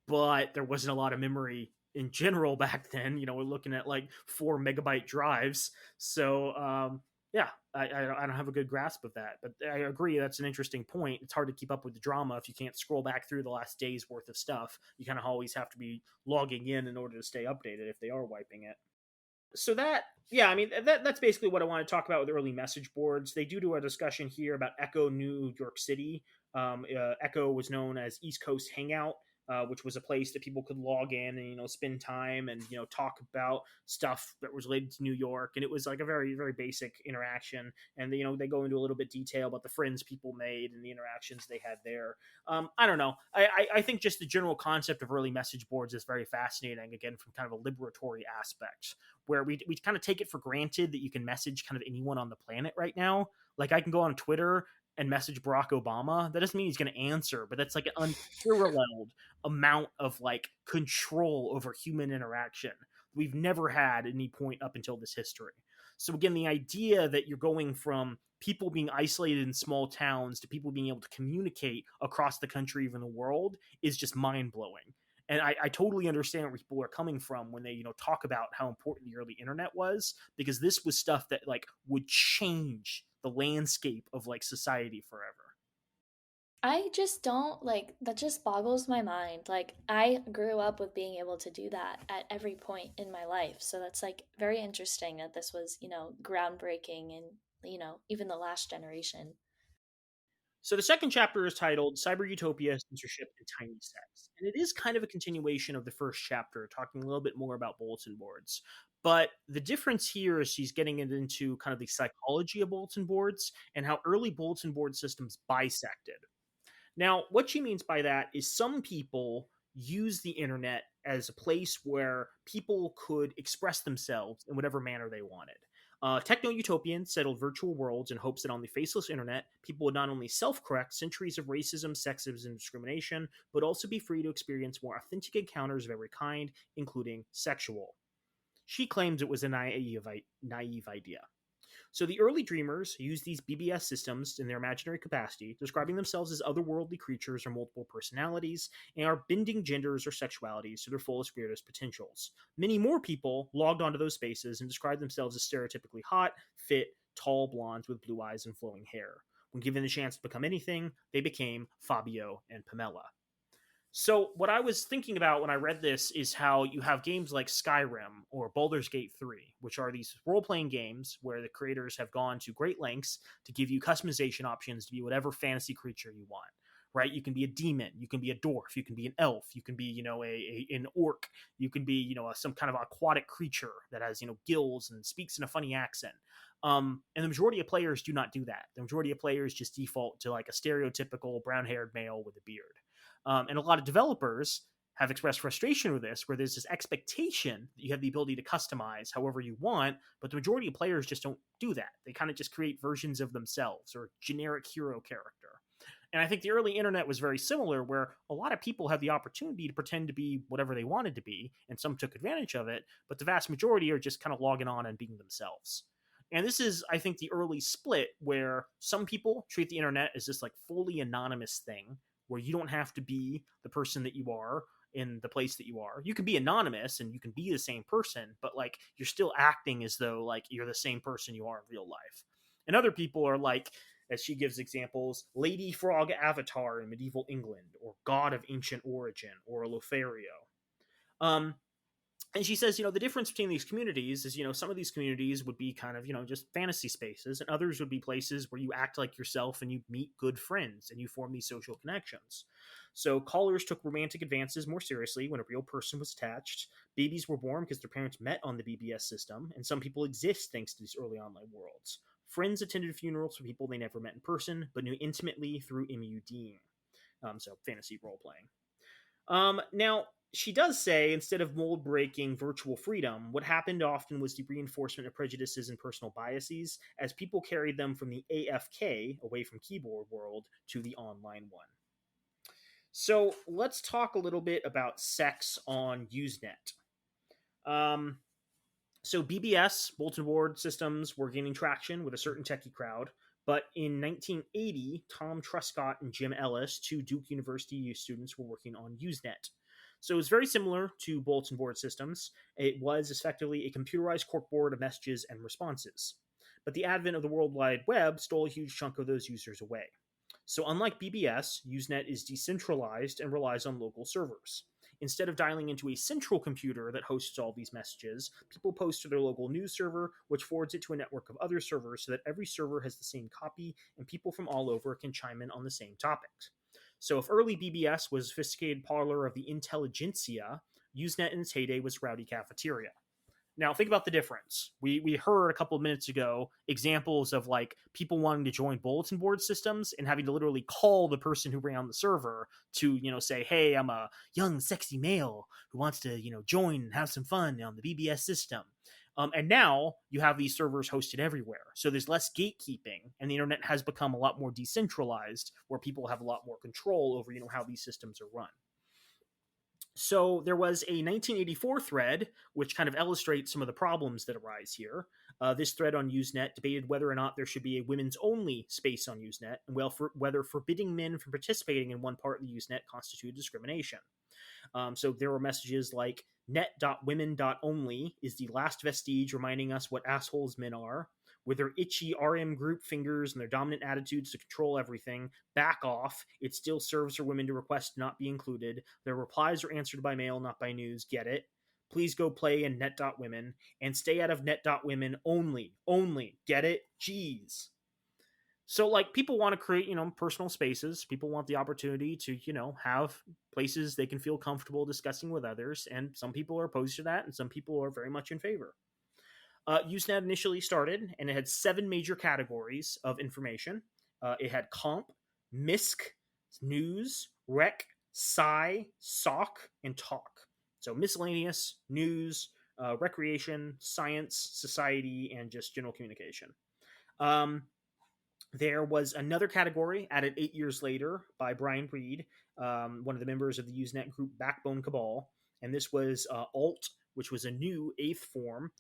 but there wasn't a lot of memory in general back then. We're looking at like 4 megabyte drives. So yeah, I don't have a good grasp of that, but I agree that's an interesting point. It's hard to keep up with the drama if you can't scroll back through the last day's worth of stuff. You kind of always have to be logging in order to stay updated if they are wiping it. So that's basically what I want to talk about with early message boards. They do a discussion here about Echo New York City. Echo was known as East Coast Hangout. which was a place that people could log in and spend time and talk about stuff that was related to New York. And it was like a very very basic interaction. And they go into a little bit detail about the friends people made and the interactions they had there. I don't know. I think just the general concept of early message boards is very fascinating. Again, from kind of a liberatory aspect, where we kind of take it for granted that you can message kind of anyone on the planet right now. Like I can go on Twitter and message Barack Obama. That doesn't mean he's going to answer, but that's like an unparalleled amount of like control over human interaction we've never had at any point up until this history. So again, the idea that you're going from people being isolated in small towns to people being able to communicate across the country, even the world, is just mind blowing. And I totally understand where people are coming from when they talk about how important the early internet was, because this was stuff that like would change the landscape of like society forever. I just don't like that, just boggles my mind. Like I grew up with being able to do that at every point in my life. So that's like very interesting that this was, groundbreaking and, even the last generation. So the second chapter is titled Cyber Utopia, Censorship, and Tiny Sex. And it is kind of a continuation of the first chapter, talking a little bit more about bulletin boards. But the difference here is she's getting it into kind of the psychology of bulletin boards and how early bulletin board systems bisected. Now, what she means by that is some people use the internet as a place where people could express themselves in whatever manner they wanted. Techno utopians settled virtual worlds in hopes that on the faceless internet, people would not only self correct centuries of racism, sexism, and discrimination, but also be free to experience more authentic encounters of every kind, including sexual. She claims it was a naive idea. So the early dreamers used these BBS systems in their imaginary capacity, describing themselves as otherworldly creatures or multiple personalities, and are bending genders or sexualities to their fullest, weirdest potentials. Many more people logged onto those spaces and described themselves as stereotypically hot, fit, tall blondes with blue eyes and flowing hair. When given the chance to become anything, they became Fabio and Pamela. So, what I was thinking about when I read this is how you have games like Skyrim or Baldur's Gate 3, which are these role playing games where the creators have gone to great lengths to give you customization options to be whatever fantasy creature you want. Right? You can be a demon, you can be a dwarf, you can be an elf, you can be, an orc, you can be, some kind of aquatic creature that has, gills and speaks in a funny accent. And the majority of players do not do that. The majority of players just default to like a stereotypical brown haired male with a beard. And a lot of developers have expressed frustration with this, where there's this expectation that you have the ability to customize however you want, but the majority of players just don't do that. They kind of just create versions of themselves or generic hero character. And I think the early internet was very similar, where a lot of people had the opportunity to pretend to be whatever they wanted to be, and some took advantage of it, but the vast majority are just kind of logging on and being themselves. And this is, I think, the early split where some people treat the internet as this like fully anonymous thing, where you don't have to be the person that you are in the place that you are. You can be anonymous and you can be the same person, but like you're still acting as though like you're the same person you are in real life. And other people are like, as she gives examples, Lady Frog Avatar in medieval England, or God of Ancient Origin, or Lothario. Um, and she says, the difference between these communities is, some of these communities would be kind of, just fantasy spaces, and others would be places where you act like yourself and you meet good friends and you form these social connections. So callers took romantic advances more seriously when a real person was attached. Babies were born because their parents met on the BBS system, and some people exist thanks to these early online worlds. Friends attended funerals for people they never met in person, but knew intimately through MUDing. So fantasy role playing. Now, she does say instead of mold breaking virtual freedom, what happened often was the reinforcement of prejudices and personal biases as people carried them from the AFK, away from keyboard world, to the online one. So let's talk a little bit about sex on Usenet. Um, so BBS, bulletin board systems, were gaining traction with a certain techie crowd. But in 1980, Tom Truscott and Jim Ellis, two Duke University students, were working on Usenet. So it was very similar to bulletin board systems. It was effectively a computerized corkboard of messages and responses. But the advent of the World Wide Web stole a huge chunk of those users away. So unlike BBS, Usenet is decentralized and relies on local servers. Instead of dialing into a central computer that hosts all these messages, people post to their local news server, which forwards it to a network of other servers so that every server has the same copy and people from all over can chime in on the same topics. So if early BBS was a sophisticated parlor of the intelligentsia, Usenet in its heyday was rowdy cafeteria. Now, think about the difference. We heard a couple of minutes ago examples of like people wanting to join bulletin board systems and having to literally call the person who ran the server to, say, hey, I'm a young, sexy male who wants to, join and have some fun on the BBS system. And now you have these servers hosted everywhere. So there's less gatekeeping, and the internet has become a lot more decentralized, where people have a lot more control over, how these systems are run. So there was a 1984 thread which kind of illustrates some of the problems that arise here. This thread on Usenet debated whether or not there should be a women's only space on Usenet, and whether forbidding men from participating in one part of the Usenet constituted discrimination. So there were messages like net.women.only is the last vestige reminding us what assholes men are. With their itchy RM group fingers and their dominant attitudes to control everything, back off. It still serves for women to request to not be included. Their replies are answered by mail, not by news. Get it? Please go play in net.women and stay out of net.women only. Only. Get it? Jeez. So, like, people want to create, personal spaces. People want the opportunity to, have places they can feel comfortable discussing with others. And some people are opposed to that, and some people are very much in favor. Usenet initially started, and it had 7 major categories of information. It had comp, misc, news, rec, sci, soc, and talk. So miscellaneous, news, recreation, science, society, and just general communication. There was another category added 8 years later by Brian Reed, one of the members of the Usenet group Backbone Cabal, and this was alt, which was a new 8th form,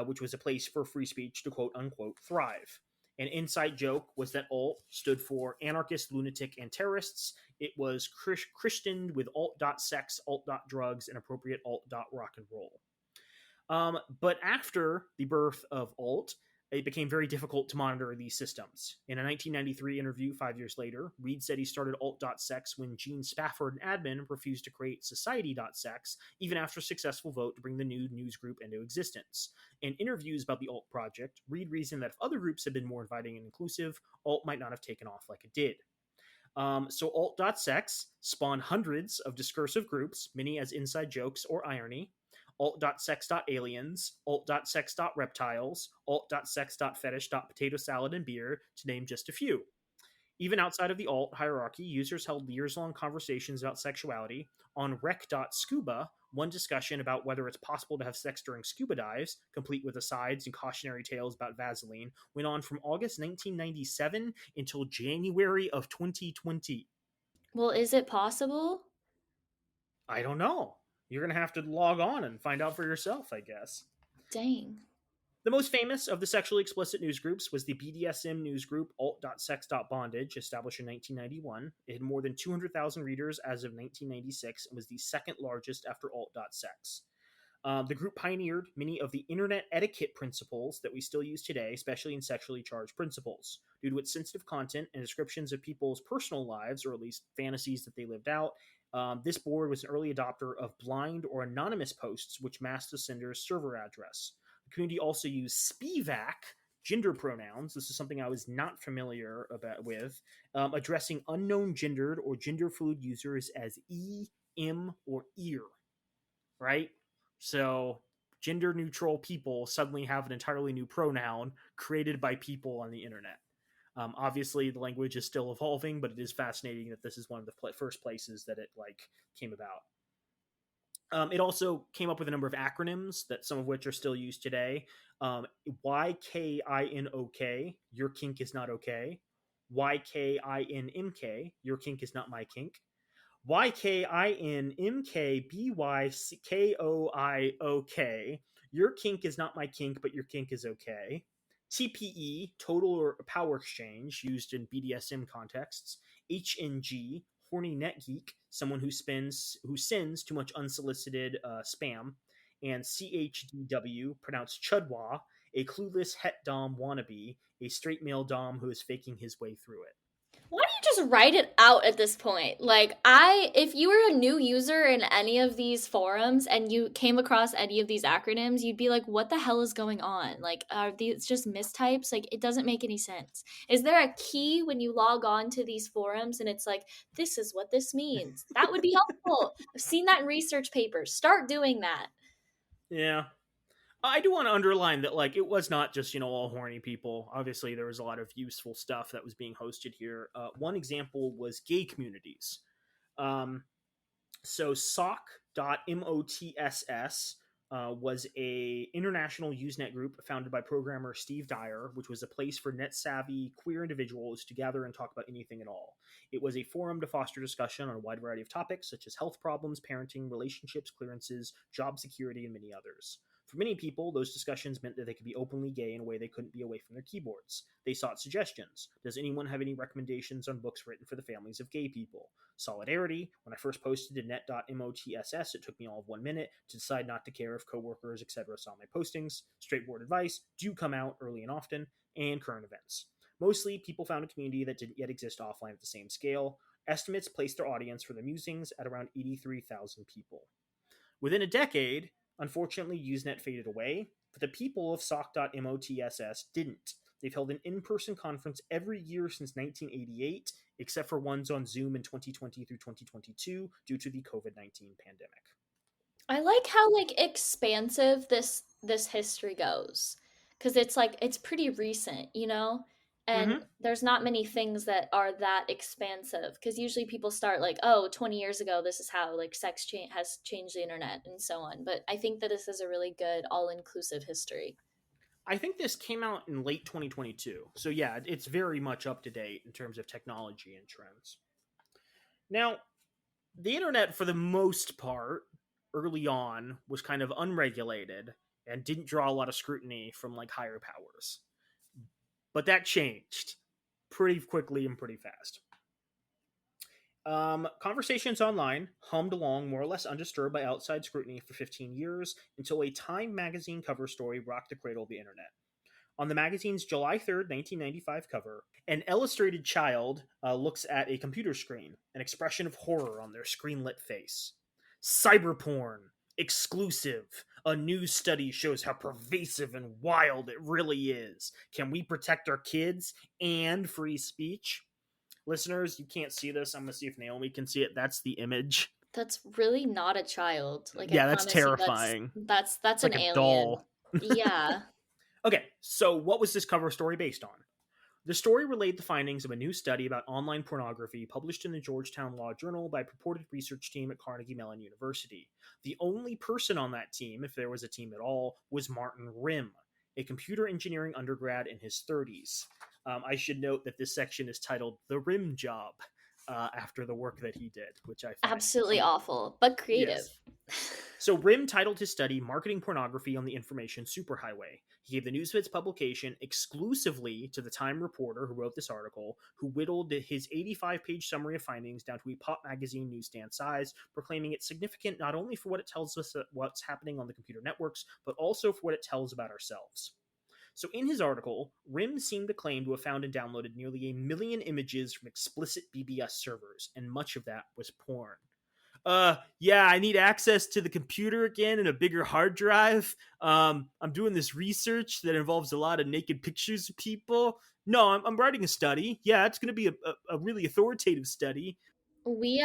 which was a place for free speech to quote unquote thrive. An inside joke was that alt stood for anarchist, lunatic, and terrorists. It was christened with alt.sex, alt.drugs, and appropriate alt.rock and roll. But after the birth of alt, it became very difficult to monitor these systems. In a 1993 interview 5 years later, Reed said he started alt.sex when Gene Spafford, an admin, refused to create society.sex, even after a successful vote to bring the new news group into existence. In interviews about the alt project, Reed reasoned that if other groups had been more inviting and inclusive, alt might not have taken off like it did. So alt.sex spawned hundreds of discursive groups, many as inside jokes or irony. alt.sex.aliens, alt.sex.reptiles, alt.sex.fetish.potato salad and beer, to name just a few. Even outside of the alt hierarchy, users held years-long conversations about sexuality. On rec.scuba, one discussion about whether it's possible to have sex during scuba dives, complete with asides and cautionary tales about Vaseline, went on from August 1997 until January of 2020. Well, is it possible? I don't know. You're going to have to log on and find out for yourself, I guess. Dang. The most famous of the sexually explicit news groups was the BDSM news group alt.sex.bondage, established in 1991. It had more than 200,000 readers as of 1996 and was the second largest after alt.sex. The group pioneered many of the internet etiquette principles that we still use today, especially in sexually charged principles. Due to its sensitive content and descriptions of people's personal lives, or at least fantasies that they lived out, this board was an early adopter of blind or anonymous posts which masked the sender's server address. The community also used SPVAC, gender pronouns. This is something I was not familiar with, addressing unknown gendered or gender fluid users as E, M, or ear, right? So gender neutral people suddenly have an entirely new pronoun created by people on the internet. Obviously, the language is still evolving, but it is fascinating that this is one of the first places that it came about. It also came up with a number of acronyms, that some of which are still used today. YKINOK, your kink is not okay. YKINMK, your kink is not my kink. YKINMKBYKOIOK, your kink is not my kink, but your kink is okay. TPE, total or power exchange, used in BDSM contexts. HNG, horny net geek, someone who sends too much unsolicited spam. And CHDW, pronounced chudwa, a clueless het dom wannabe, a straight male dom who is faking his way through it. Why do you just just write it out at this point. Like, if you were a new user in any of these forums and you came across any of these acronyms, you'd be like, what the hell is going on? Like, are these just mistypes? Like, it doesn't make any sense. Is there a key when you log on to these forums and it's like, this is what this means? That would be helpful. I've seen that in research papers. Start doing that. Yeah. I do want to underline that, like, it was not just, all horny people. Obviously, there was a lot of useful stuff that was being hosted here. One example was gay communities. Um, so sock.motss was a international Usenet group founded by programmer Steve Dyer, which was a place for net-savvy queer individuals to gather and talk about anything at all. It was a forum to foster discussion on a wide variety of topics such as health problems, parenting, relationships, clearances, job security, and many others. For many people, those discussions meant that they could be openly gay in a way they couldn't be away from their keyboards. They sought suggestions. Does anyone have any recommendations on books written for the families of gay people? Solidarity. When I first posted to net.motss, it took me all of 1 minute to decide not to care if coworkers, etc. saw my postings. Straightforward advice: do come out early and often. And current events. Mostly, people found a community that didn't yet exist offline at the same scale. Estimates placed their audience for the musings at around 83,000 people. Within a decade, unfortunately, Usenet faded away, but the people of sock.motss didn't. They've held an in-person conference every year since 1988, except for ones on Zoom in 2020 through 2022 due to the COVID-19 pandemic. I like how like expansive this history goes, because it's like it's pretty recent, you know, and Mm-hmm. there's not many things that are that expansive, because usually people start like, oh, 20 years ago this is how like has changed the internet and so on, but I think that this is a really good all-inclusive history. I think this came out in late 2022, so yeah, it's very much up to date in terms of technology and trends. Now, the internet, for the most part, early on, was kind of unregulated and didn't draw a lot of scrutiny from like higher powers. But that changed pretty quickly and pretty fast. Conversations online hummed along more or less undisturbed by outside scrutiny for 15 years until a Time magazine cover story rocked the cradle of the internet. On the magazine's July 3rd, 1995 cover, an illustrated child looks at a computer screen, an expression of horror on their screen-lit face. Cyberporn. Exclusive. A new study shows how pervasive and wild it really is. Can we protect our kids and free speech? Listeners, you can't see this. I'm going to see if Naomi can see it. That's the image. That's really not a child. Like, I Yeah, that's promise you, terrifying. that's It's an like a alien. doll. Yeah. Okay, so what was this cover story based on? The story relayed the findings of a new study about online pornography published in the Georgetown Law Journal by a purported research team at Carnegie Mellon University. The only person on that team, if there was a team at all, was Martin Rim, a computer engineering undergrad in his 30s. I should note that this section is titled The Rim Job, after the work that he did, which I find Absolutely funny. awful, but creative. Yes. So Rim titled his study Marketing Pornography on the Information Superhighway. He gave the news of its publication exclusively to the Time reporter who wrote this article, who whittled his 85-page summary of findings down to a pop magazine newsstand size, proclaiming it significant not only for what it tells us what's happening on the computer networks, but also for what it tells about ourselves. So in his article, Rim seemed to claim to have found and downloaded nearly 1 million images from explicit BBS servers, and much of that was porn. Yeah, I need access to the computer again and a bigger hard drive. I'm doing this research that involves a lot of naked pictures of people. No, I'm writing a study. Yeah, it's going to be a really authoritative study. We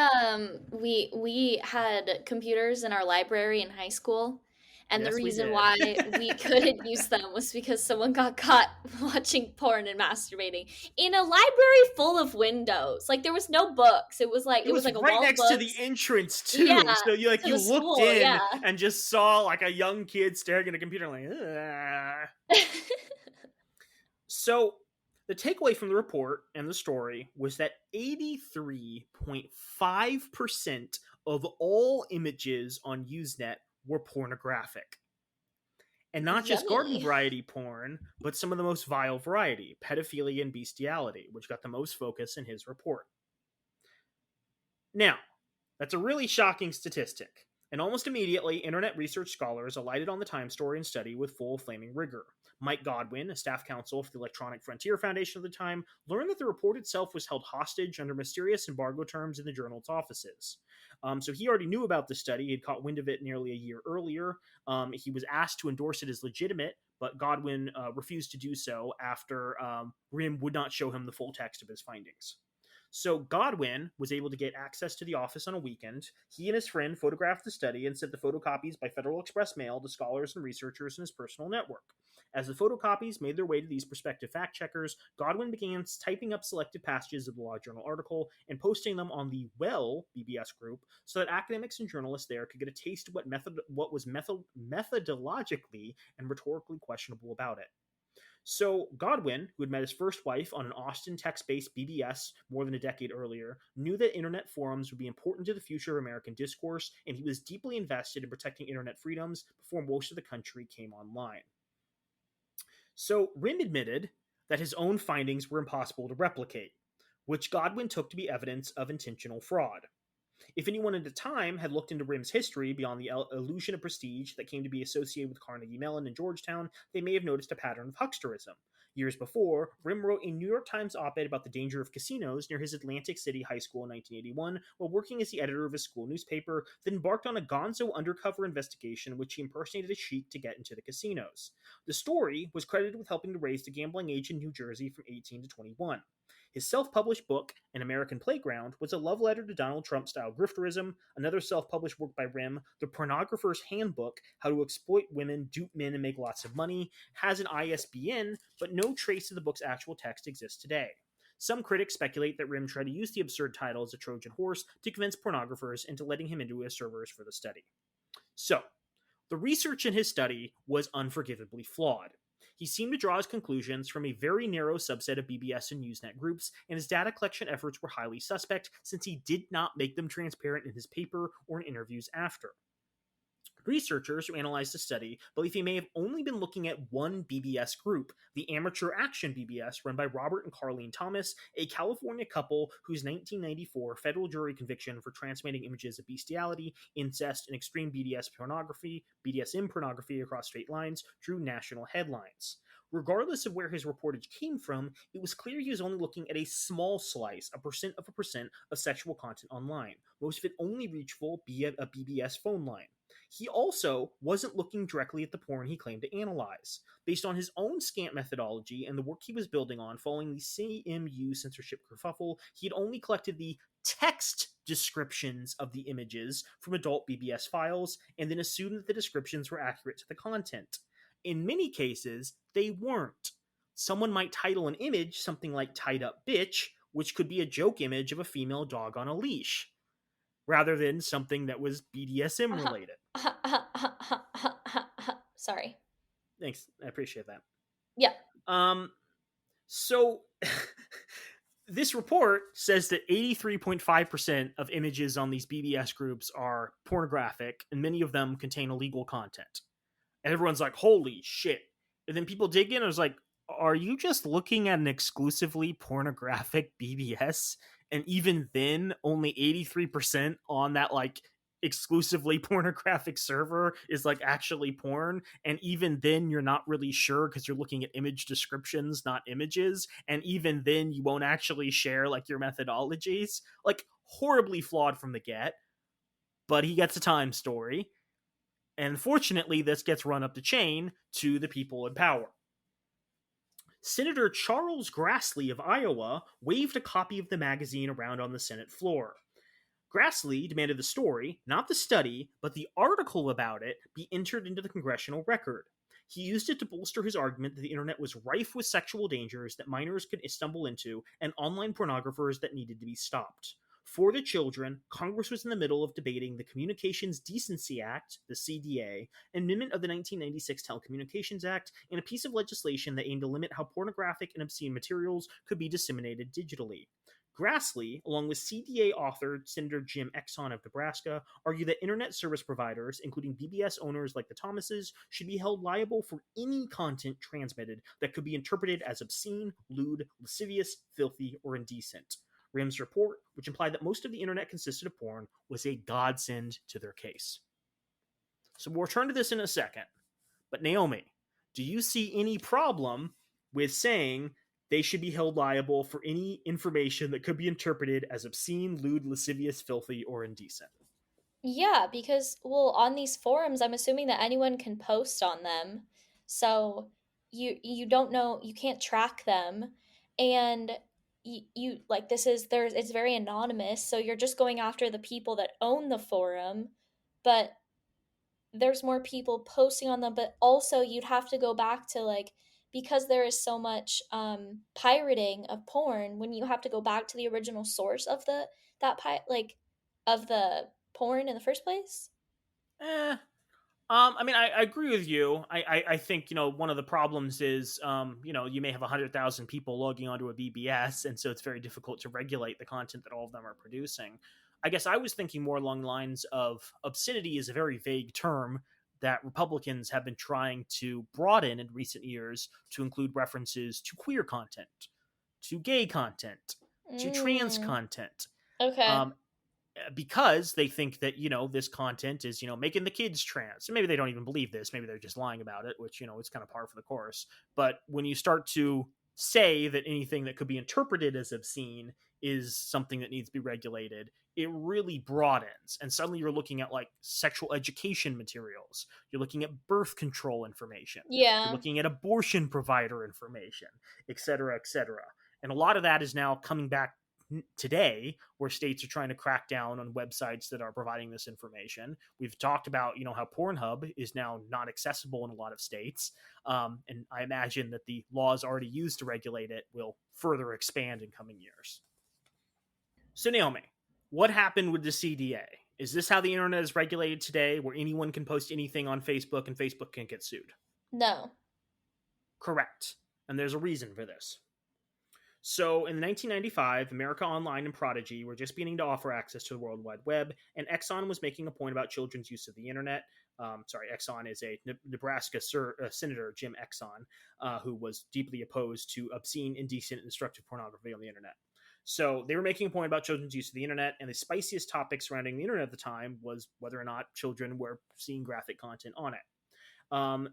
had computers in our library in high school, and the Yes, we reason did. why we couldn't use them was because someone got caught watching porn and masturbating in a library full of windows. Like, there was no books. It was like It was a right wall of next to the books. entrance Yeah, too. So to you the looked school. in Yeah. and just saw like a young kid staring at a computer like, ugh. So the takeaway from the report and the story was that 83.5% of all images on Usenet were pornographic. And not just garden Yummy. variety porn, but some of the most vile variety, pedophilia and bestiality, which got the most focus in his report. Now, that's a really shocking statistic, and almost immediately, internet research scholars alighted on the Time story and study with full flaming rigor. Mike Godwin, a staff counsel for the Electronic Frontier Foundation at the time, learned that the report itself was held hostage under mysterious embargo terms in the journal's offices. So he already knew about the study. He had caught wind of it nearly a year earlier. He was asked to endorse it as legitimate, but Godwin refused to do so after Rim would not show him the full text of his findings. So Godwin was able to get access to the office on a weekend. He and his friend photographed the study and sent the photocopies by Federal Express mail to scholars and researchers in his personal network. As the photocopies made their way to these prospective fact checkers, Godwin began typing up selected passages of the Law Journal article and posting them on the Well BBS group so that academics and journalists there could get a taste of what was methodologically and rhetorically questionable about it. So Godwin, who had met his first wife on an Austin, text-based BBS more than a decade earlier, knew that internet forums would be important to the future of American discourse, and he was deeply invested in protecting internet freedoms before most of the country came online. So Rim admitted that his own findings were impossible to replicate, which Godwin took to be evidence of intentional fraud. If anyone at the time had looked into Rim's history beyond the illusion of prestige that came to be associated with Carnegie Mellon and Georgetown, they may have noticed a pattern of hucksterism. Years before, Rim wrote a New York Times op-ed about the danger of casinos near his Atlantic City high school in 1981 while working as the editor of his school newspaper, then embarked on a gonzo undercover investigation in which he impersonated a sheik to get into the casinos. The story was credited with helping to raise the gambling age in New Jersey from 18 to 21. His self-published book, An American Playground, was a love letter to Donald Trump-style grifterism. Another self-published work by Rim, The Pornographer's Handbook, How to Exploit Women, Dupe Men, and Make Lots of Money, has an ISBN, but no trace of the book's actual text exists today. Some critics speculate that Rim tried to use the absurd title as a Trojan horse to convince pornographers into letting him into his servers for the study. So, the research in his study was unforgivably flawed. He seemed to draw his conclusions from a very narrow subset of BBS and Usenet groups, and his data collection efforts were highly suspect since he did not make them transparent in his paper or in interviews after. Researchers who analyzed the study believe he may have only been looking at one BBS group, the Amateur Action BBS, run by Robert and Carlene Thomas, a California couple whose 1994 federal jury conviction for transmitting images of bestiality, incest, and extreme BDSM pornography across state lines drew national headlines. Regardless of where his reportage came from, it was clear he was only looking at a small slice, a percent of sexual content online, most of it only reachable via a BBS phone line. He also wasn't looking directly at the porn he claimed to analyze. Based on his own scant methodology and the work he was building on following the CMU censorship kerfuffle, he had only collected the text descriptions of the images from adult BBS files and then assumed that the descriptions were accurate to the content. In many cases, they weren't. Someone might title an image something like "tied up bitch," which could be a joke image of a female dog on a leash, rather than something that was BDSM related. Sorry. Thanks. I appreciate that. Yeah. So this report says that 83.5% of images on these BBS groups are pornographic, and many of them contain illegal content. And everyone's like, holy shit. And then people dig in and it's like, are you just looking at an exclusively pornographic BBS? And even then, only 83% on that like exclusively pornographic server is like actually porn. And even then, you're not really sure because you're looking at image descriptions, not images. And even then, you won't actually share like your methodologies. Like horribly flawed from the get. But he gets a time story. And fortunately, this gets run up the chain to the people in power. Senator Charles Grassley of Iowa waved a copy of the magazine around on the Senate floor. Grassley demanded the story, not the study, but the article about it, be entered into the congressional record. He used it to bolster his argument that the internet was rife with sexual dangers that minors could stumble into and online pornographers that needed to be stopped. For the children, Congress was in the middle of debating the Communications Decency Act, the CDA, an amendment of the 1996 Telecommunications Act, and a piece of legislation that aimed to limit how pornographic and obscene materials could be disseminated digitally. Grassley, along with CDA author Senator Jim Exon of Nebraska, argued that internet service providers, including BBS owners like the Thomases, should be held liable for any content transmitted that could be interpreted as obscene, lewd, lascivious, filthy, or indecent. Rim's report, which implied that most of the internet consisted of porn, was a godsend to their case. So we'll return to this in a second. But Naomi, Do you see any problem with saying they should be held liable for any information that could be interpreted as obscene, lewd, lascivious, filthy, or indecent? Yeah, because well, on these forums, I'm assuming that anyone can post on them. So you don't know, you can't track them, and you like this is there's it's very anonymous, so you're just going after the people that own the forum, but there's more people posting on them, but also you'd have to go back to like because there is so much pirating of porn, when you have to go back to the original source of the that like of the porn in the first place. Eh, I mean, I agree with you. I think, one of the problems is, you may have 100,000 people logging onto a BBS, and so it's very difficult to regulate the content that all of them are producing. I guess I was thinking more along the lines of obscenity is a very vague term that Republicans have been trying to broaden in recent years to include references to queer content, to gay content, to trans Mm, content. okay. Um, because they think that this content is making the kids trans. So maybe they don't even believe this, maybe they're just lying about it, which it's kind of par for the course. But when you start to say that anything that could be interpreted as obscene is something that needs to be regulated, it really broadens, and suddenly you're looking at like sexual education materials, you're looking at birth control information, you're Yeah. looking at abortion provider information, etc., etc. And a lot of that is now coming back today, where states are trying to crack down on websites that are providing this information. We've talked about how Pornhub is now not accessible in a lot of states, and I imagine that the laws already used to regulate it will further expand in coming years. So Naomi, what happened with the CDA? Is this how the internet is regulated today, where anyone can post anything on Facebook and Facebook can get sued? No. Correct, and there's a reason for this. So in 1995, America Online and Prodigy were just beginning to offer access to the World Wide Web, and Exxon was making a point about children's use of the internet. Exxon is a Nebraska Senator, Jim Exxon, who was deeply opposed to obscene, indecent, and instructive pornography on the internet. So they were making a point about children's use of the internet, and the spiciest topic surrounding the internet at the time was whether or not children were seeing graphic content on it.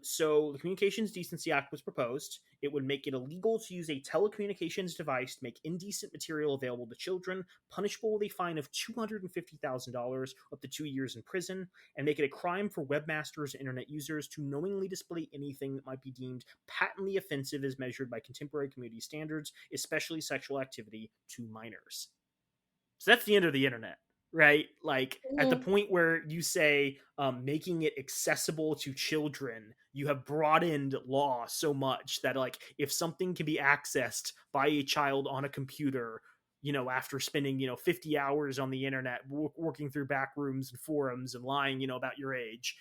So the Communications Decency Act was proposed. It would make it illegal to use a telecommunications device to make indecent material available to children, punishable with a fine of $250,000, up to 2 years in prison, and make it a crime for webmasters and internet users to knowingly display anything that might be deemed patently offensive as measured by contemporary community standards, especially sexual activity, to minors. So that's the end of the internet, right? Like at the Mhm. point where you say making it accessible to children, you have broadened law so much that like if something can be accessed by a child on a computer, after spending 50 hours on the internet working through back rooms and forums and lying about your age,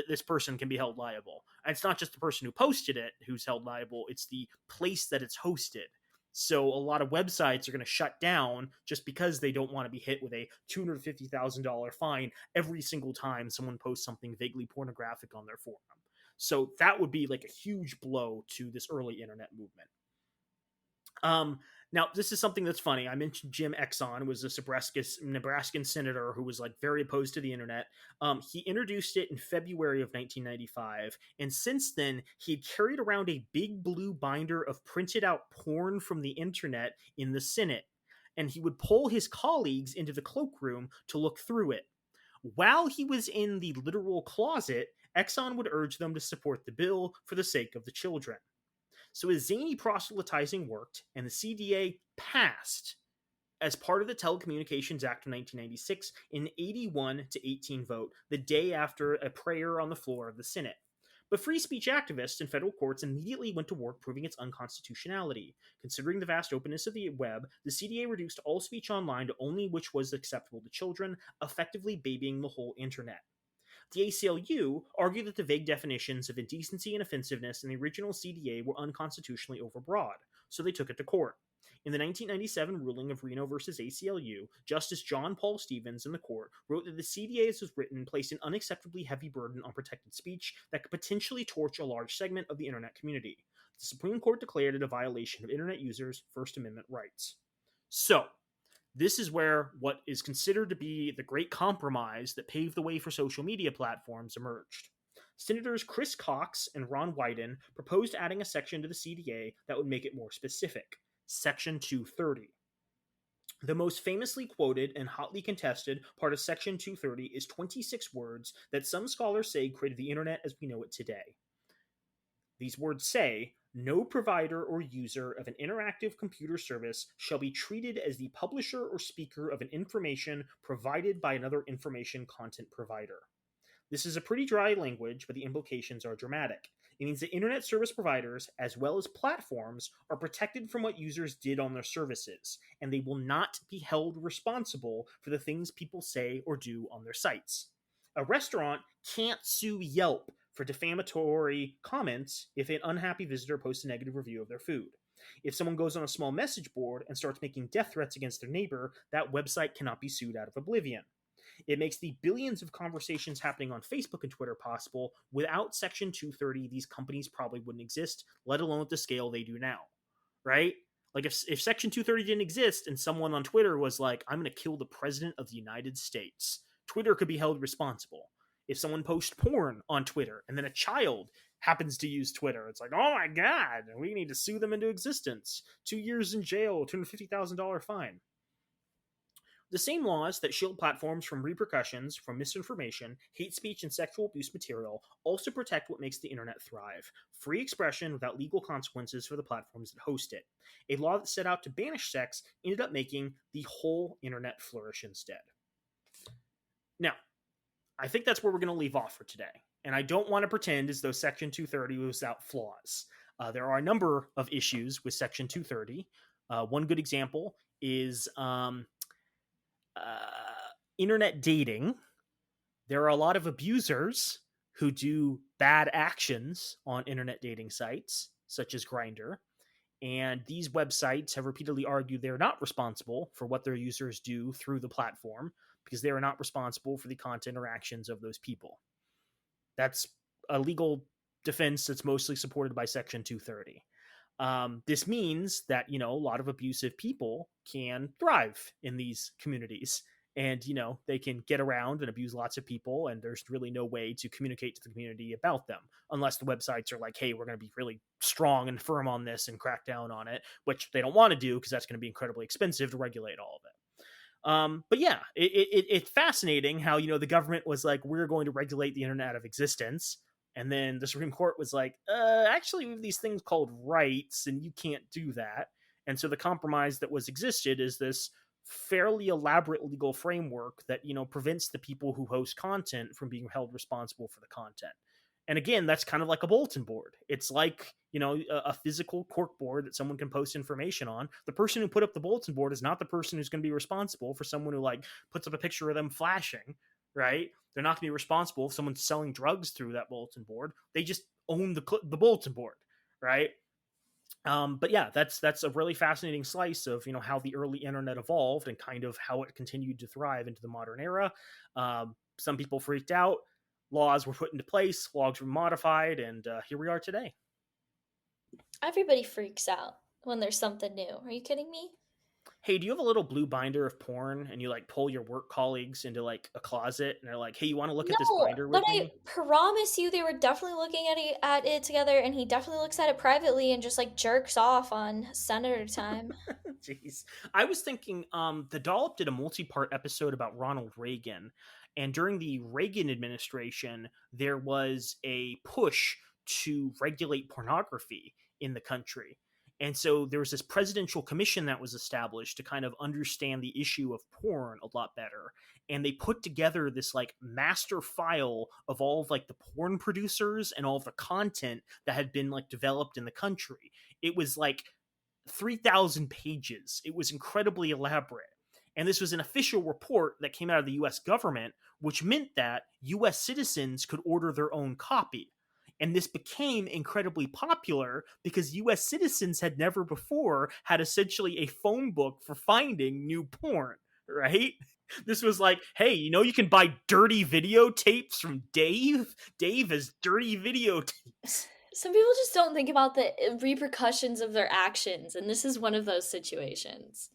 this person can be held liable. And it's not just the person who posted it who's held liable, it's the place that it's hosted. So a lot of websites are going to shut down just because they don't want to be hit with a $250,000 fine every single time someone posts something vaguely pornographic on their forum. So that would be like a huge blow to this early internet movement. Um, Now, this is something that's funny. I mentioned Jim Exxon was a Nebraskan senator who was like very opposed to the internet. He introduced it in February of 1995, and since then he had carried around a big blue binder of printed out porn from the internet in the Senate, and he would pull his colleagues into the cloakroom to look through it. While he was in the literal closet, Exxon would urge them to support the bill for the sake of the children. So his zany proselytizing worked, and the CDA passed as part of the Telecommunications Act of 1996 in an 81 to 18 vote the day after a prayer on the floor of the Senate. But free speech activists and federal courts immediately went to work proving its unconstitutionality. Considering the vast openness of the web, the CDA reduced all speech online to only which was acceptable to children, effectively babying the whole internet. The ACLU argued that the vague definitions of indecency and offensiveness in the original CDA were unconstitutionally overbroad, so they took it to court. In the 1997 ruling of Reno versus ACLU, Justice John Paul Stevens in the court wrote that the CDA as was written placed an unacceptably heavy burden on protected speech that could potentially torch a large segment of the internet community. The Supreme Court declared it a violation of internet users' First Amendment rights. So, this is where what is considered to be the great compromise that paved the way for social media platforms emerged. Senators Chris Cox and Ron Wyden proposed adding a section to the CDA that would make it more specific. Section 230. The most famously quoted and hotly contested part of Section 230 is 26 words that some scholars say created the internet as we know it today. These words say, no provider or user of an interactive computer service shall be treated as the publisher or speaker of an information provided by another information content provider. This is a pretty dry language, but the implications are dramatic. It means that internet service providers, as well as platforms, are protected from what users did on their services, and they will not be held responsible for the things people say or do on their sites. A restaurant can't sue Yelp for defamatory comments if an unhappy visitor posts a negative review of their food. If someone goes on a small message board and starts making death threats against their neighbor, that website cannot be sued out of oblivion. It makes the billions of conversations happening on Facebook and Twitter possible. Without Section 230, these companies probably wouldn't exist, let alone at the scale they do now, right? Like if Section 230 didn't exist and someone on Twitter was like, I'm going to kill the president of the United States, Twitter could be held responsible. If someone posts porn on Twitter and then a child happens to use Twitter, it's like, oh my God, we need to sue them into existence. 2 years in jail, $250,000 fine. The same laws that shield platforms from repercussions from misinformation, hate speech, and sexual abuse material also protect what makes the internet thrive: free expression without legal consequences for the platforms that host it. A law that set out to banish sex ended up making the whole internet flourish instead. Now, I think that's where we're going to leave off for today. And I don't want to pretend as though Section 230 was without flaws. There are a number of issues with Section 230. One good example is internet dating. There are a lot of abusers who do bad actions on internet dating sites, such as Grindr. And these websites have repeatedly argued they're not responsible for what their users do through the platform because they are not responsible for the content or actions of those people. That's a legal defense that's mostly supported by Section 230. This means that, a lot of abusive people can thrive in these communities and, they can get around and abuse lots of people. And there's really no way to communicate to the community about them unless the websites are like, hey, we're going to be really strong and firm on this and crack down on it, which they don't want to do because that's going to be incredibly expensive to regulate all of it. But yeah, it's fascinating how, the government was like, we're going to regulate the internet out of existence. And then the Supreme Court was like, actually, we have these things called rights, and you can't do that. And so the compromise that was existed is this fairly elaborate legal framework that, prevents the people who host content from being held responsible for the content. And again, that's kind of like a bulletin board. It's like, a physical cork board that someone can post information on. The person who put up the bulletin board is not the person who's going to be responsible for someone who puts up a picture of them flashing, right? They're not going to be responsible if someone's selling drugs through that bulletin board. They just own the bulletin board, right? But yeah, that's a really fascinating slice of how the early internet evolved and kind of how it continued to thrive into the modern era. Some people freaked out. Laws were put into place. Laws were modified, and here we are today. Everybody freaks out when there's something new. Are you kidding me? Hey, do you have a little blue binder of porn and you pull your work colleagues into a closet and they're like, hey, you want to look at this binder with me? I promise you they were definitely looking at it together, and he definitely looks at it privately and just jerks off on Senator time. Jeez. I was thinking the Dollop did a multi-part episode about Ronald Reagan, and during the Reagan administration there was a push to regulate pornography in the country. And so there was this presidential commission that was established to kind of understand the issue of porn a lot better. And they put together this master file of all of the porn producers and all of the content that had been developed in the country. It was 3,000 pages. It was incredibly elaborate. And this was an official report that came out of the US government, which meant that US citizens could order their own copy. And this became incredibly popular because US citizens had never before had essentially a phone book for finding new porn, right? This was hey, you can buy dirty videotapes from Dave? Dave has dirty videotapes. Some people just don't think about the repercussions of their actions, and this is one of those situations.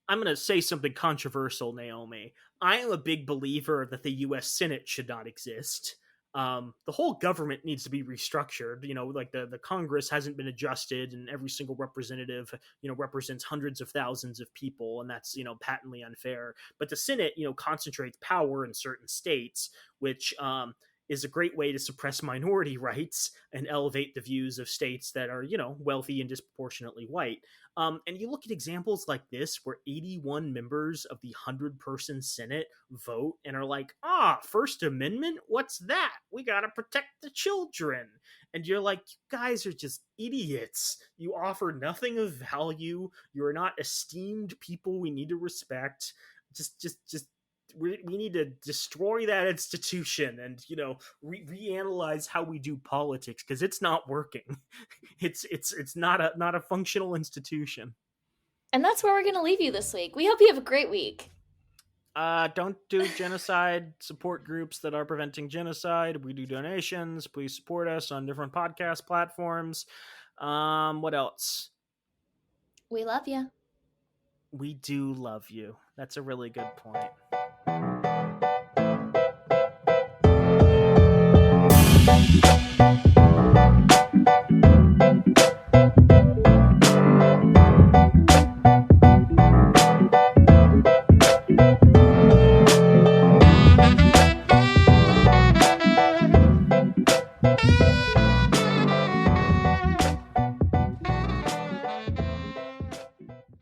I'm going to say something controversial, Naomi. I am a big believer that the U.S. Senate should not exist. The whole government needs to be restructured. Like the Congress hasn't been adjusted, and every single representative, represents hundreds of thousands of people, and that's patently unfair. But the Senate, concentrates power in certain states, which is a great way to suppress minority rights and elevate the views of states that are, wealthy and disproportionately white. And you look at examples like this where 81 members of the 100-person Senate vote and are like, First Amendment? What's that? We got to protect the children. And you're like, you guys are just idiots. You offer nothing of value. You're not esteemed people we need to respect. Just we need to destroy that institution and reanalyze how we do politics, because it's not working. It's not a functional institution. And that's where we're going to leave you this week. We hope you have a great week. Don't do genocide. Support groups that are preventing genocide. We do donations. Please support us on different podcast platforms. What else? We love you. We do love you. That's a really good point.